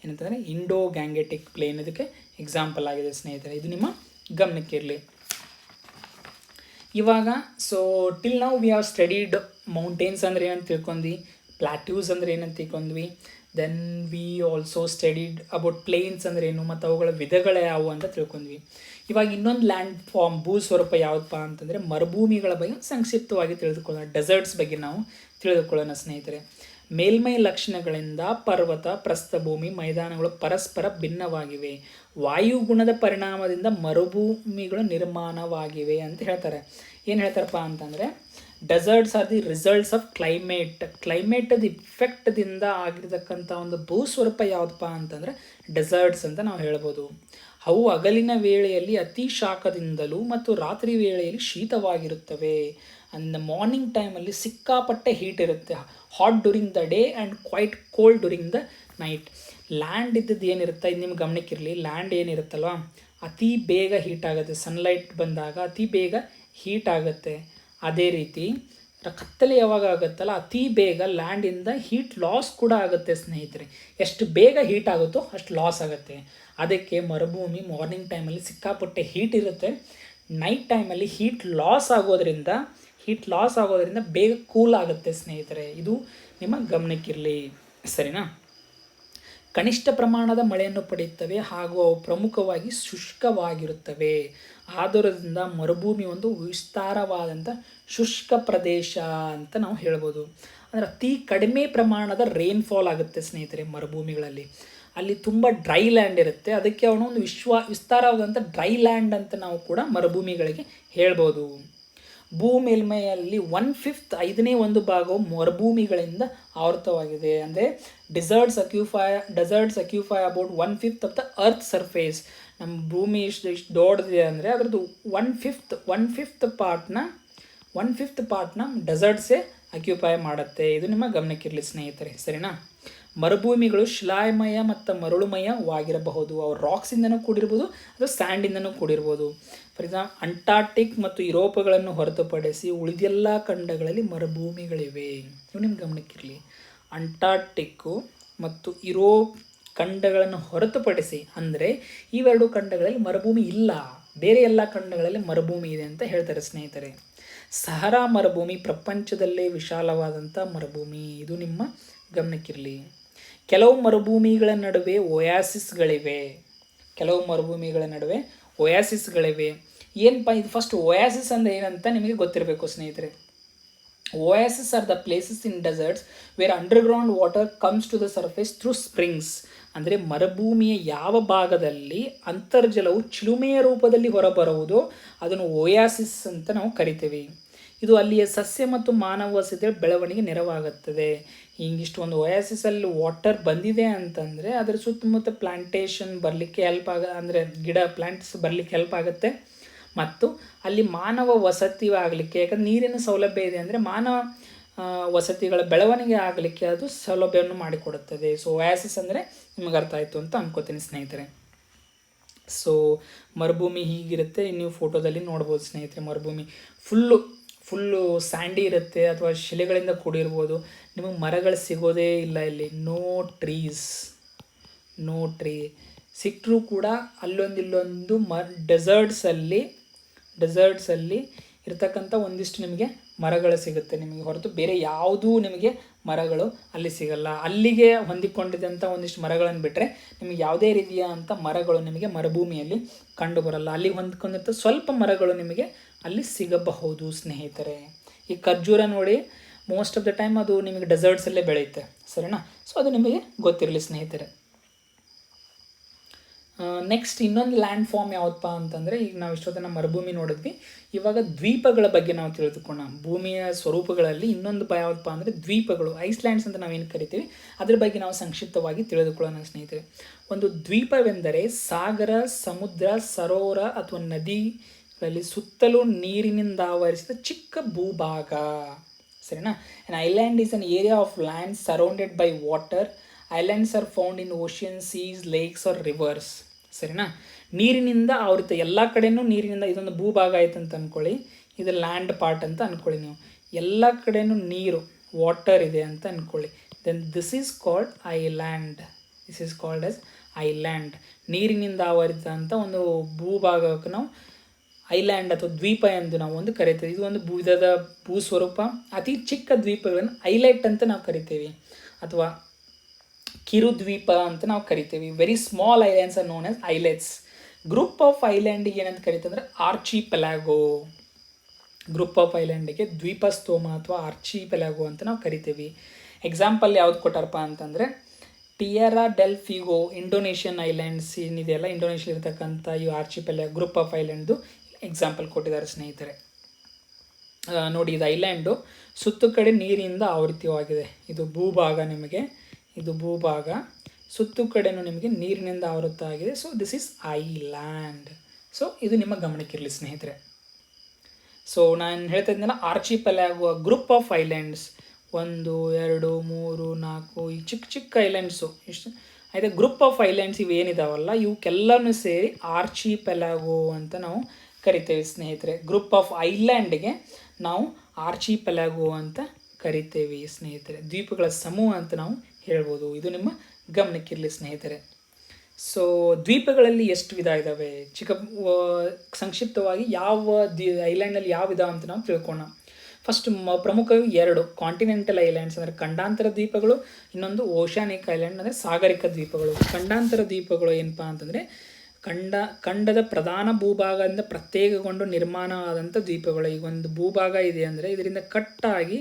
ಏನಂತಂದರೆ ಇಂಡೋ ಗ್ಯಾಂಗೆಟಿಕ್ ಪ್ಲೇನ್ ಇದಕ್ಕೆ ಎಕ್ಸಾಂಪಲ್ ಆಗಿದೆ ಸ್ನೇಹಿತರೆ. ಇದು ನಿಮ್ಮ ಗಮನಕ್ಕಿರಲಿ. ಇವಾಗ ಸೊ ಟಿಲ್ ನಾವು ವಿ ಹ್ಯಾವ್ ಸ್ಟಡಿಡ್ ಮೌಂಟೇನ್ಸ್ ಅಂದರೆ ಏನಂತ ತಿಳ್ಕೊಂಡ್ವಿ, ಪ್ಲಾಟ್ಯೂಸ್ ಅಂದರೆ ಏನಂತ ತಿಳ್ಕೊಂಡ್ವಿ, then we also studied about plains ಅಂದರೆ ಏನು ಮತ್ತು ಅವುಗಳ ವಿಧಗಳು ಯಾವುವು ಅಂತ ತಿಳ್ಕೊಂಡ್ವಿ. ಇವಾಗ ಇನ್ನೊಂದು ಲ್ಯಾಂಡ್ ಫಾರ್ಮ್ ಭೂಸ್ವರೂಪ ಯಾವುದಪ್ಪ ಅಂತಂದರೆ ಮರುಭೂಮಿಗಳ ಬಗ್ಗೆ ಸಂಕ್ಷಿಪ್ತವಾಗಿ ತಿಳಿದುಕೊಳ್ಳೋಣ. ಡೆಸರ್ಟ್ಸ್ ಬಗ್ಗೆ ನಾವು ತಿಳಿದುಕೊಳ್ಳೋಣ ಸ್ನೇಹಿತರೆ. ಮೇಲ್ಮೈ ಲಕ್ಷಣಗಳಿಂದ ಪರ್ವತ, ಪ್ರಸ್ಥಭೂಮಿ, ಮೈದಾನಗಳು ಪರಸ್ಪರ ಭಿನ್ನವಾಗಿವೆ. ವಾಯುಗುಣದ ಪರಿಣಾಮದಿಂದ ಮರುಭೂಮಿಗಳು ನಿರ್ಮಾಣವಾಗಿವೆ ಅಂತ ಹೇಳ್ತಾರೆ. ಏನು ಹೇಳ್ತಾರಪ್ಪ ಅಂತಂದರೆ deserts are the results of ಕ್ಲೈಮೇಟದ ಇಫೆಕ್ಟ್ದಿಂದ ಆಗಿರ್ತಕ್ಕಂಥ ಒಂದು ಭೂಸ್ವರೂಪ ಯಾವುದಪ್ಪ ಅಂತಂದರೆ ಡೆಸರ್ಟ್ಸ್ ಅಂತ ನಾವು ಹೇಳ್ಬೋದು. ಅವು ಹಗಲಿನ ವೇಳೆಯಲ್ಲಿ ಅತಿ ಶಾಖದಿಂದಲೂ ಮತ್ತು ರಾತ್ರಿ ವೇಳೆಯಲ್ಲಿ ಶೀತವಾಗಿರುತ್ತವೆ. ಅಂಡ್ ಮಾರ್ನಿಂಗ್ ಟೈಮಲ್ಲಿ ಸಿಕ್ಕಾಪಟ್ಟೆ ಹೀಟ್ ಇರುತ್ತೆ, hot during the day and quite cold during the night. Land ಇದ್ದದ್ದು ಏನಿರುತ್ತೆ ಇದು ನಿಮ್ಗೆ ಗಮನಕ್ಕಿರಲಿ, ಲ್ಯಾಂಡ್ ಏನಿರುತ್ತಲ್ವ ಅತಿ ಬೇಗ ಹೀಟ್ ಆಗುತ್ತೆ, ಸನ್ಲೈಟ್ ಬಂದಾಗ ಅತಿ ಬೇಗ ಹೀಟ್ ಆಗುತ್ತೆ. ಅದೇ ರೀತಿ ಕತ್ತಲೆ ಯಾವಾಗ ಆಗುತ್ತಲ್ಲ ಅತಿ ಬೇಗ ಲ್ಯಾಂಡಿಂದ ಹೀಟ್ ಲಾಸ್ ಕೂಡ ಆಗುತ್ತೆ ಸ್ನೇಹಿತರೆ. ಎಷ್ಟು ಬೇಗ ಹೀಟ್ ಆಗುತ್ತೋ ಅಷ್ಟು ಲಾಸ್ ಆಗುತ್ತೆ. ಅದಕ್ಕೆ ಮರುಭೂಮಿ ಮಾರ್ನಿಂಗ್ ಟೈಮಲ್ಲಿ ಸಿಕ್ಕಾಪಟ್ಟೆ ಹೀಟ್ ಇರುತ್ತೆ, ನೈಟ್ ಟೈಮಲ್ಲಿ ಹೀಟ್ ಲಾಸ್ ಆಗೋದ್ರಿಂದ ಬೇಗ ಕೂಲ್ ಆಗುತ್ತೆ ಸ್ನೇಹಿತರೆ. ಇದು ನಿಮ್ಮ ಗಮನಕ್ಕಿರಲಿ, ಸರಿನಾ. ಕನಿಷ್ಠ ಪ್ರಮಾಣದ ಮಳೆಯನ್ನು ಪಡೆಯುತ್ತವೆ ಹಾಗೂ ಅವು ಪ್ರಮುಖವಾಗಿ ಶುಷ್ಕವಾಗಿರುತ್ತವೆ. ಆದುದರಿಂದ ಮರುಭೂಮಿ ಒಂದು ವಿಸ್ತಾರವಾದಂಥ ಶುಷ್ಕ ಪ್ರದೇಶ ಅಂತ ನಾವು ಹೇಳ್ಬೋದು. ಅಂದರೆ ಅತಿ ಕಡಿಮೆ ಪ್ರಮಾಣದ ರೈನ್ಫಾಲ್ ಆಗುತ್ತೆ ಸ್ನೇಹಿತರೆ ಮರುಭೂಮಿಗಳಲ್ಲಿ. ಅಲ್ಲಿ ತುಂಬ ಡ್ರೈ ಲ್ಯಾಂಡ್ ಇರುತ್ತೆ, ಅದಕ್ಕೆ ಅವನು ಒಂದು ವಿಸ್ತಾರವಾದಂಥ ಡ್ರೈ ಲ್ಯಾಂಡ್ ಅಂತ ನಾವು ಕೂಡ ಮರುಭೂಮಿಗಳಿಗೆ ಹೇಳ್ಬೋದು. ಮೇಲ್ಮೈಯಲ್ಲಿ 1/5 5/1 ಭಾಗವು ಮರುಭೂಮಿಗಳಿಂದ ಆವೃತವಾಗಿದೆ. ಅಂದರೆ deserts occupy about 1/5 of the earth surface. ನಮ್ಮ ಭೂಮಿ ಇಷ್ಟು ದೊಡ್ಡದಿದೆ ಅಂದರೆ ಅದರದ್ದು 1/5 ಪಾರ್ಟ್ನ ಡೆಸರ್ಟ್ಸೇ ಅಕ್ಯುಪೈ ಮಾಡುತ್ತೆ. ಇದು ನಿಮ್ಮ ಗಮನಕ್ಕಿರಲಿ ಸ್ನೇಹಿತರೆ, ಸರಿನಾ. ಮರುಭೂಮಿಗಳು ಶಿಲಾಮಯ ಮತ್ತು ಮರಳುಮಯವಾಗಿರಬಹುದು. ಅವು ರಾಕ್ಸಿಂದನೂ ಕೂಡಿರ್ಬೋದು ಅಥವಾ ಸ್ಯಾಂಡಿಂದನೂ ಕೂಡಿರ್ಬೋದು. ಫಾರ್ ಎಕ್ಸಾಂಪಲ್ ಅಂಟಾರ್ಟಿಕ್ ಮತ್ತು ಯುರೋಪ್ಗಳನ್ನು ಹೊರತುಪಡಿಸಿ ಉಳಿದೆಲ್ಲ ಖಂಡಗಳಲ್ಲಿ ಮರುಭೂಮಿಗಳಿವೆ. ಇವು ನಿಮ್ಮ ಗಮನಕ್ಕಿರಲಿ. ಅಂಟಾರ್ಟಿಕ್ಕು ಮತ್ತು ಯುರೋಪ್ ಖಂಡಗಳನ್ನು ಹೊರತುಪಡಿಸಿ ಅಂದರೆ ಇವೆರಡು ಖಂಡಗಳಲ್ಲಿ ಮರುಭೂಮಿ ಇಲ್ಲ, ಬೇರೆ ಎಲ್ಲ ಖಂಡಗಳಲ್ಲಿ ಮರುಭೂಮಿ ಇದೆ ಅಂತ ಹೇಳ್ತಾರೆ ಸ್ನೇಹಿತರೆ. ಸಹರಾ ಮರುಭೂಮಿ ಪ್ರಪಂಚದಲ್ಲೇ ವಿಶಾಲವಾದಂಥ ಮರುಭೂಮಿ. ಇದು ನಿಮ್ಮ ಗಮನಕ್ಕಿರಲಿ. ಕೆಲವು ಮರುಭೂಮಿಗಳ ನಡುವೆ ಒಯಾಸಿಸ್ಗಳಿವೆ. ಏನಪ್ಪ ಇದು? ಫಸ್ಟ್ ಒಯಾಸಿಸ್ ಅಂದರೆ ಏನಂತ ನಿಮಗೆ ಗೊತ್ತಿರಬೇಕು ಸ್ನೇಹಿತರೆ. Oasis are the places in deserts where underground water comes to the surface through springs. ಅಂದರೆ ಮರುಭೂಮಿಯ ಯಾವ ಭಾಗದಲ್ಲಿ ಅಂತರ್ಜಲವು ಚಿಲುಮೆಯ ರೂಪದಲ್ಲಿ ಹೊರಬರುವುದೋ ಅದನ್ನು ಒಯಾಸಿಸ್ ಅಂತ ನಾವು ಕರಿತೀವಿ. ಇದು ಅಲ್ಲಿಯ ಸಸ್ಯ ಮತ್ತು ಮಾನವ ವಸತಿಯ ಬೆಳವಣಿಗೆ ನೆರವಾಗುತ್ತದೆ. ಹಿಂಗಿಷ್ಟು ಒಂದು ಒಯಾಸಿಸಲ್ಲಿ ವಾಟರ್ ಬಂದಿದೆ ಅಂತಂದರೆ ಅದರ ಸುತ್ತಮುತ್ತ ಪ್ಲಾಂಟೇಶನ್ ಬರಲಿಕ್ಕೆ ಪ್ಲಾಂಟ್ಸ್ ಬರಲಿಕ್ಕೆ ಹೆಲ್ಪ್ ಆಗುತ್ತೆ. ಮತ್ತು ಅಲ್ಲಿ ಮಾನವ ವಸತಿ ಆಗಲಿಕ್ಕೆ, ಯಾಕಂದರೆ ನೀರಿನ ಸೌಲಭ್ಯ ಇದೆ ಅಂದರೆ ಮಾನವ ವಸತಿಗಳ ಬೆಳವಣಿಗೆ ಆಗಲಿಕ್ಕೆ ಅದು ಸೌಲಭ್ಯವನ್ನು ಮಾಡಿಕೊಡುತ್ತದೆ. ಸೊ ಒಯಾಸಿಸ್ ಅಂದರೆ ನಿಮಗೆ ಅರ್ಥ ಆಯಿತು ಅಂತ ಅನ್ಕೋತೀನಿ ಸ್ನೇಹಿತರೆ. ಸೊ ಮರುಭೂಮಿ ಹೀಗಿರುತ್ತೆ, ನೀವು ಫೋಟೋದಲ್ಲಿ ನೋಡ್ಬೋದು ಸ್ನೇಹಿತರೆ. ಮರುಭೂಮಿ ಫುಲ್ಲು ಸ್ಯಾಂಡಿ ಇರುತ್ತೆ ಅಥವಾ ಶಿಲೆಗಳಿಂದ ಕೂಡಿರ್ಬೋದು. ನಿಮಗೆ ಮರಗಳು ಸಿಗೋದೇ ಇಲ್ಲ ಇಲ್ಲಿ. ನೋ ಟ್ರೀ ಸಿಕ್ಕರೂ ಕೂಡ ಅಲ್ಲೊಂದಿಲ್ಲೊಂದು ಡೆಸರ್ಟ್ಸಲ್ಲಿ ಇರ್ತಕ್ಕಂಥ ಒಂದಿಷ್ಟು ನಿಮಗೆ ಮರಗಳು ಸಿಗುತ್ತೆ ನಿಮಗೆ, ಹೊರತು ಬೇರೆ ಯಾವುದೂ ನಿಮಗೆ ಮರಗಳು ಅಲ್ಲಿ ಸಿಗಲ್ಲ. ಅಲ್ಲಿಗೆ ಹೊಂದಿಕೊಂಡಿದ್ದಂಥ ಒಂದಿಷ್ಟು ಮರಗಳನ್ನು ಬಿಟ್ಟರೆ ನಿಮಗೆ ಯಾವುದೇ ರೀತಿಯ ಅಂಥ ಮರಗಳು ನಿಮಗೆ ಮರುಭೂಮಿಯಲ್ಲಿ ಕಂಡು ಬರಲ್ಲ. ಅಲ್ಲಿಗೆ ಹೊಂದ್ಕೊಂಡಿರ್ತ ಸ್ವಲ್ಪ ಮರಗಳು ನಿಮಗೆ ಅಲ್ಲಿ ಸಿಗಬಹುದು ಸ್ನೇಹಿತರೆ. ಈ ಖರ್ಜೂರ ನೋಡಿ, ಮೋಸ್ಟ್ ಆಫ್ ದ ಟೈಮ್ ಅದು ನಿಮಗೆ ಡೆಸರ್ಟ್ಸಲ್ಲೇ ಬೆಳೆಯುತ್ತೆ, ಸರಿನಾ. ಸೊ ಅದು ನಿಮಗೆ ಗೊತ್ತಿರಲಿ ಸ್ನೇಹಿತರೆ. ನೆಕ್ಸ್ಟ್ ಇನ್ನೊಂದು ಲ್ಯಾಂಡ್ ಫಾರ್ಮ್ ಯಾವುದಪ್ಪ ಅಂತಂದರೆ, ಈಗ ನಾವು ಇಷ್ಟೊತ್ತನ ಮರುಭೂಮಿ ನೋಡಿದ್ವಿ, ಇವಾಗ ದ್ವೀಪಗಳ ಬಗ್ಗೆ ನಾವು ತಿಳಿದುಕೊಳ್ಳೋಣ. ಭೂಮಿಯ ಸ್ವರೂಪಗಳಲ್ಲಿ ಇನ್ನೊಂದು ಯಾವುದಪ್ಪ ಅಂದರೆ ದ್ವೀಪಗಳು, ಐಸ್ಲ್ಯಾಂಡ್ಸ್ ಅಂತ ನಾವೇನು ಕರಿತೀವಿ, ಅದ್ರ ಬಗ್ಗೆ ನಾವು ಸಂಕ್ಷಿಪ್ತವಾಗಿ ತಿಳಿದುಕೊಳ್ಳೋಣ ಸ್ನೇಹಿತರೆ. ಒಂದು ದ್ವೀಪವೆಂದರೆ ಸಾಗರ, ಸಮುದ್ರ, ಸರೋವರ ಅಥವಾ ನದಿಗಳಲ್ಲಿ ಸುತ್ತಲೂ ನೀರಿನಿಂದ ಆವರಿಸಿದ ಚಿಕ್ಕ ಭೂಭಾಗ, ಸರಿನಾ. An island is an area of land surrounded by water. Islands are found in ocean, seas, lakes or rivers, ಸರಿನಾ. ನೀರಿನಿಂದ ಆವೃತ, ಎಲ್ಲ ಕಡೆಯೂ ನೀರಿನಿಂದ, ಇದೊಂದು ಭೂಭಾಗ ಆಯ್ತು ಅಂತ ಅಂದ್ಕೊಳ್ಳಿ, ಇದು ಲ್ಯಾಂಡ್ ಪಾರ್ಟ್ ಅಂತ ಅಂದ್ಕೊಳ್ಳಿ ನೀವು. ಎಲ್ಲ ಕಡೆಯೂ ನೀರು, ವಾಟರ್ ಇದೆ ಅಂತ ಅಂದ್ಕೊಳ್ಳಿ. Then this is called island. This is called as island. ನೀರಿನಿಂದ ಆವರಿಸಿದಂಥ ಒಂದು ಭೂಭಾಗಕ್ಕೆ ನಾವು ಐಲ್ಯಾಂಡ್ ಅಥವಾ ದ್ವೀಪ ಎಂದು ನಾವು ಒಂದು ಕರಿತೇವೆ. ಇದು ಒಂದು ವಿಧದ ಭೂಸ್ವರೂಪ. ಅತಿ ಚಿಕ್ಕ ದ್ವೀಪಗಳನ್ನು ಐಲೆಟ್ ಅಂತ ನಾವು ಕರಿತೇವೆ ಅಥವಾ ಕಿರು ದ್ವೀಪ ಅಂತ ನಾವು ಕರಿತೇವೆ. Very small islands are known as islets. Group of ಐಲ್ಯಾಂಡಿಗೆ ಏನಂತ ಕರಿತಂದ್ರೆ ಆರ್ಚಿಪೆಲಾಗೋ. ಗ್ರೂಪ್ ಆಫ್ ಐಲ್ಯಾಂಡಿಗೆ ದ್ವೀಪಸ್ತೋಮ ಅಥವಾ ಆರ್ಚಿಪೆಲಾಗೋ ಅಂತ ನಾವು ಕರಿತೇವೆ. ಎಕ್ಸಾಂಪಲ್ ಯಾವ್ದು ಕೊಟ್ಟಾರಪ್ಪ ಅಂತಂದರೆ ಟಿಯರಾ ಡೆಲ್ ಫಿಗೋ, ಇಂಡೋನೇಷಿಯನ್ ಐಲ್ಯಾಂಡ್ಸ್ ಏನಿದೆಯಲ್ಲ, ಇಂಡೋನೇಷ್ಯಾ ಇರತಕ್ಕಂಥ ಈ ಆರ್ಚಿಪೆಲಾಗೋ ಗ್ರೂಪ್ ಆಫ್ ಐಲ್ಯಾಂಡ್ದು ಎಕ್ಸಾಂಪಲ್ ಕೊಟ್ಟಿದ್ದಾರೆ ಸ್ನೇಹಿತರೆ. ನೋಡಿ, ಇದು ಐಲ್ಯಾಂಡು ಸುತ್ತು ಕಡೆ ನೀರಿನಿಂದ ಆವೃತವಾಗಿದೆ. ಇದು ಭೂಭಾಗ, ನಿಮಗೆ ಇದು ಭೂಭಾಗ, ಸುತ್ತು ಕಡೆನೂ ನಿಮಗೆ ನೀರಿನಿಂದ ಆವೃತ ಆಗಿದೆ. So this is island. So ಇದು ನಿಮ್ಮ ಗಮನಕ್ಕಿರಲಿ ಸ್ನೇಹಿತರೆ. ಸೊ ನಾನು ಹೇಳ್ತಾ ಇದ್ದೀನಲ್ಲ, ಆರ್ಚಿಪೆಲಾಗೋ ಗ್ರೂಪ್ ಆಫ್ ಐಲ್ಯಾಂಡ್ಸ್, 1 2 3 4 ಈ ಚಿಕ್ಕ ಚಿಕ್ಕ ಐಲ್ಯಾಂಡ್ಸು ಇಷ್ಟು ಆಯಿತಾ. ಗ್ರೂಪ್ ಆಫ್ ಐಲ್ಯಾಂಡ್ಸ್ ಇವೇನಿದಾವಲ್ಲ ಇವಕ್ಕೆಲ್ಲನೂ ಸೇರಿ ಆರ್ಚಿಪೆಲಾಗೋ ಅಂತ ನಾವು ಕರಿತೇವೆ ಸ್ನೇಹಿತರೆ. ಗ್ರೂಪ್ ಆಫ್ ಐಲ್ಯಾಂಡ್ಗೆ ನಾವು ಆರ್ಚಿಪೆಲಾಗೋ ಅಂತ ಕರಿತೇವೆ ಸ್ನೇಹಿತರೆ. ದ್ವೀಪಗಳ ಸಮೂಹ ಅಂತ ನಾವು ಹೇಳ್ಬೋದು. ಇದು ನಿಮ್ಮ ಗಮನಕ್ಕಿರಲಿ ಸ್ನೇಹಿತರೆ. ಸೊ ದ್ವೀಪಗಳಲ್ಲಿ ಎಷ್ಟು ವಿಧ ಇದ್ದಾವೆ, ಸಂಕ್ಷಿಪ್ತವಾಗಿ ಯಾವ ಐಲ್ಯಾಂಡಲ್ಲಿ ಯಾವ ವಿಧ ಅಂತ ನಾವು ತಿಳ್ಕೊಳ್ಳೋಣ. ಫಸ್ಟ್ ಪ್ರಮುಖವಾಗಿ 2 ಕಾಂಟಿನೆಂಟಲ್ ಐಲ್ಯಾಂಡ್ಸ್ ಅಂದರೆ ಖಂಡಾಂತರ ದ್ವೀಪಗಳು, ಇನ್ನೊಂದು ಓಷಾನಿಕ್ ಐಲ್ಯಾಂಡ್ ಅಂದರೆ ಸಾಗರಿಕ ದ್ವೀಪಗಳು. ಖಂಡಾಂತರ ದ್ವೀಪಗಳು ಏನಪ್ಪ ಅಂತಂದರೆ ಖಂಡದ ಪ್ರಧಾನ ಭೂಭಾಗದಿಂದ ಪ್ರತ್ಯೇಕಗೊಂಡು ನಿರ್ಮಾಣ ಆದಂಥ ದ್ವೀಪಗಳು. ಈಗ ಒಂದು ಭೂಭಾಗ ಇದೆ ಅಂದರೆ ಇದರಿಂದ ಕಟ್ಟಾಗಿ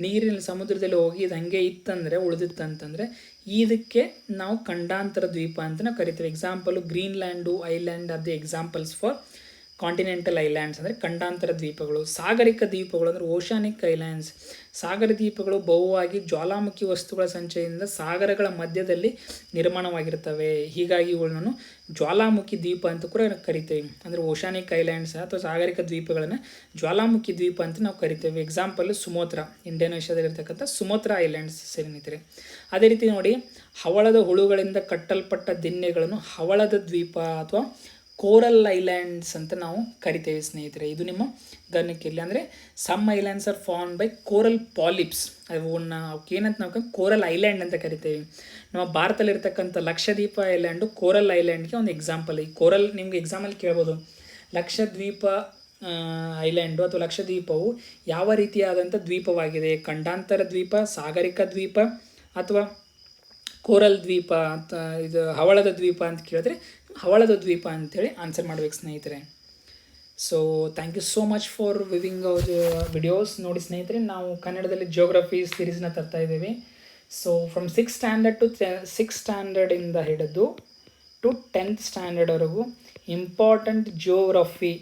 ನೀರಿನ ಸಮುದ್ರದಲ್ಲಿ ಹೋಗಿ ಇದು ಹಾಗೆ ಇತ್ತಂದರೆ ಉಳಿದಿತ್ತಂತಂದರೆ ಇದಕ್ಕೆ ನಾವು ಖಂಡಾಂತರ ದ್ವೀಪ ಅಂತ ನಾವು ಕರಿತೀವಿ. Example Greenland, island are the examples for continental islands ಅಂದರೆ ಖಂಡಾಂತರ ದ್ವೀಪಗಳು. ಸಾಗರಿಕ ದ್ವೀಪಗಳು ಅಂದರೆ ಓಷಾನಿಕ್ ಐಲ್ಯಾಂಡ್ಸ್. ಸಾಗರ ದ್ವೀಪಗಳು ಬಹುವಾಗಿ ಜ್ವಾಲಾಮುಖಿ ವಸ್ತುಗಳ ಸಂಚಯದಿಂದ ಸಾಗರಗಳ ಮಧ್ಯದಲ್ಲಿ ನಿರ್ಮಾಣವಾಗಿರ್ತವೆ. ಹೀಗಾಗಿ ಇವುಗಳನ್ನು ಜ್ವಾಲಾಮುಖಿ ದ್ವೀಪ ಅಂತ ಕೂಡ ಕರಿತೇವೆ. ಅಂದರೆ ಓಷಾನಿಕ್ ಐಲ್ಯಾಂಡ್ಸ್ ಅಥವಾ ಸಾಗರಿಕ ದ್ವೀಪಗಳನ್ನು ಜ್ವಾಲಾಮುಖಿ ದ್ವೀಪ ಅಂತ ನಾವು ಕರಿತೇವೆ. ಎಕ್ಸಾಂಪಲ್ ಸುಮೋತ್ರಾ, ಇಂಡೋನೇಷ್ಯಾದಲ್ಲಿರ್ತಕ್ಕಂಥ ಸುಮೋತ್ರಾ ಐಲ್ಯಾಂಡ್ಸ್ ಸ್ನೇಹಿತರೆ. ಅದೇ ರೀತಿ ನೋಡಿ, ಹವಳದ ಹುಳುಗಳಿಂದ ಕಟ್ಟಲ್ಪಟ್ಟ ದಿಣ್ಣೆಗಳನ್ನು ಹವಳದ ದ್ವೀಪ ಅಥವಾ ಕೋರಲ್ ಐಲ್ಯಾಂಡ್ಸ್ ಅಂತ ನಾವು ಕರಿತೇವೆ ಸ್ನೇಹಿತರೆ. ಇದು ನಿಮ್ಮ ಗಮನಕ್ಕಿರಲಿ. ಅಂದರೆ some islands are form by coral polyps. ಅವನ್ನ ಏನಂತ ನಾವು ಕೋರಲ್ ಐಲ್ಯಾಂಡ್ ಅಂತ ಕರಿತೇವೆ. ನಮ್ಮ ಭಾರತದಲ್ಲಿರ್ತಕ್ಕಂಥ ಲಕ್ಷದ್ವೀಪ ಐಲ್ಯಾಂಡು ಕೋರಲ್ ಐಲ್ಯಾಂಡ್ಗೆ ಒಂದು ಎಕ್ಸಾಂಪಲ್. ಈ ಕೋರಲ್ ನಿಮಗೆ ಎಕ್ಸಾಂಪಲ್ ಕೇಳ್ಬೋದು, ಲಕ್ಷದ್ವೀಪ ಐಲ್ಯಾಂಡು ಅಥವಾ ಲಕ್ಷದ್ವೀಪವು ಯಾವ ರೀತಿಯಾದಂಥ ದ್ವೀಪವಾಗಿದೆ, ಖಂಡಾಂತರ ದ್ವೀಪ, ಸಾಗರಿಕ ದ್ವೀಪ ಅಥವಾ ಕೋರಲ್ ದ್ವೀಪ ಅಂತ, ಇದು ಹವಳದ ದ್ವೀಪ ಅಂತ ಕೇಳಿದ್ರೆ ಹವಳದ ದ್ವೀಪ ಅಂತೇಳಿ ಆನ್ಸರ್ ಮಾಡಬೇಕು ಸ್ನೇಹಿತರೆ. So thank you so much for viewing our videos. ನೋಡಿ ಸ್ನೇಹಿತರೆ, ನಾವು ಕನ್ನಡದಲ್ಲಿ ಜಿಯೋಗ್ರಫಿ ಸೀರೀಸ್ನ ತರ್ತಾ ಇದ್ದೀವಿ. So from 6th standard to 6th ಸ್ಟ್ಯಾಂಡರ್ಡಿಂದ ಹಿಡಿದು ಟು 10th ಸ್ಟ್ಯಾಂಡರ್ಡ್ವರೆಗೂ ಇಂಪಾರ್ಟೆಂಟ್ ಜಿಯೋಗ್ರಫಿ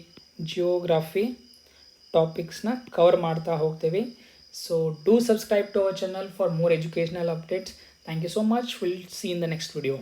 ಟಾಪಿಕ್ಸ್ನ ಕವರ್ ಮಾಡ್ತಾ ಹೋಗ್ತೇವೆ. So do subscribe to our channel for more educational updates. Thank you so much. We'll see in the next video.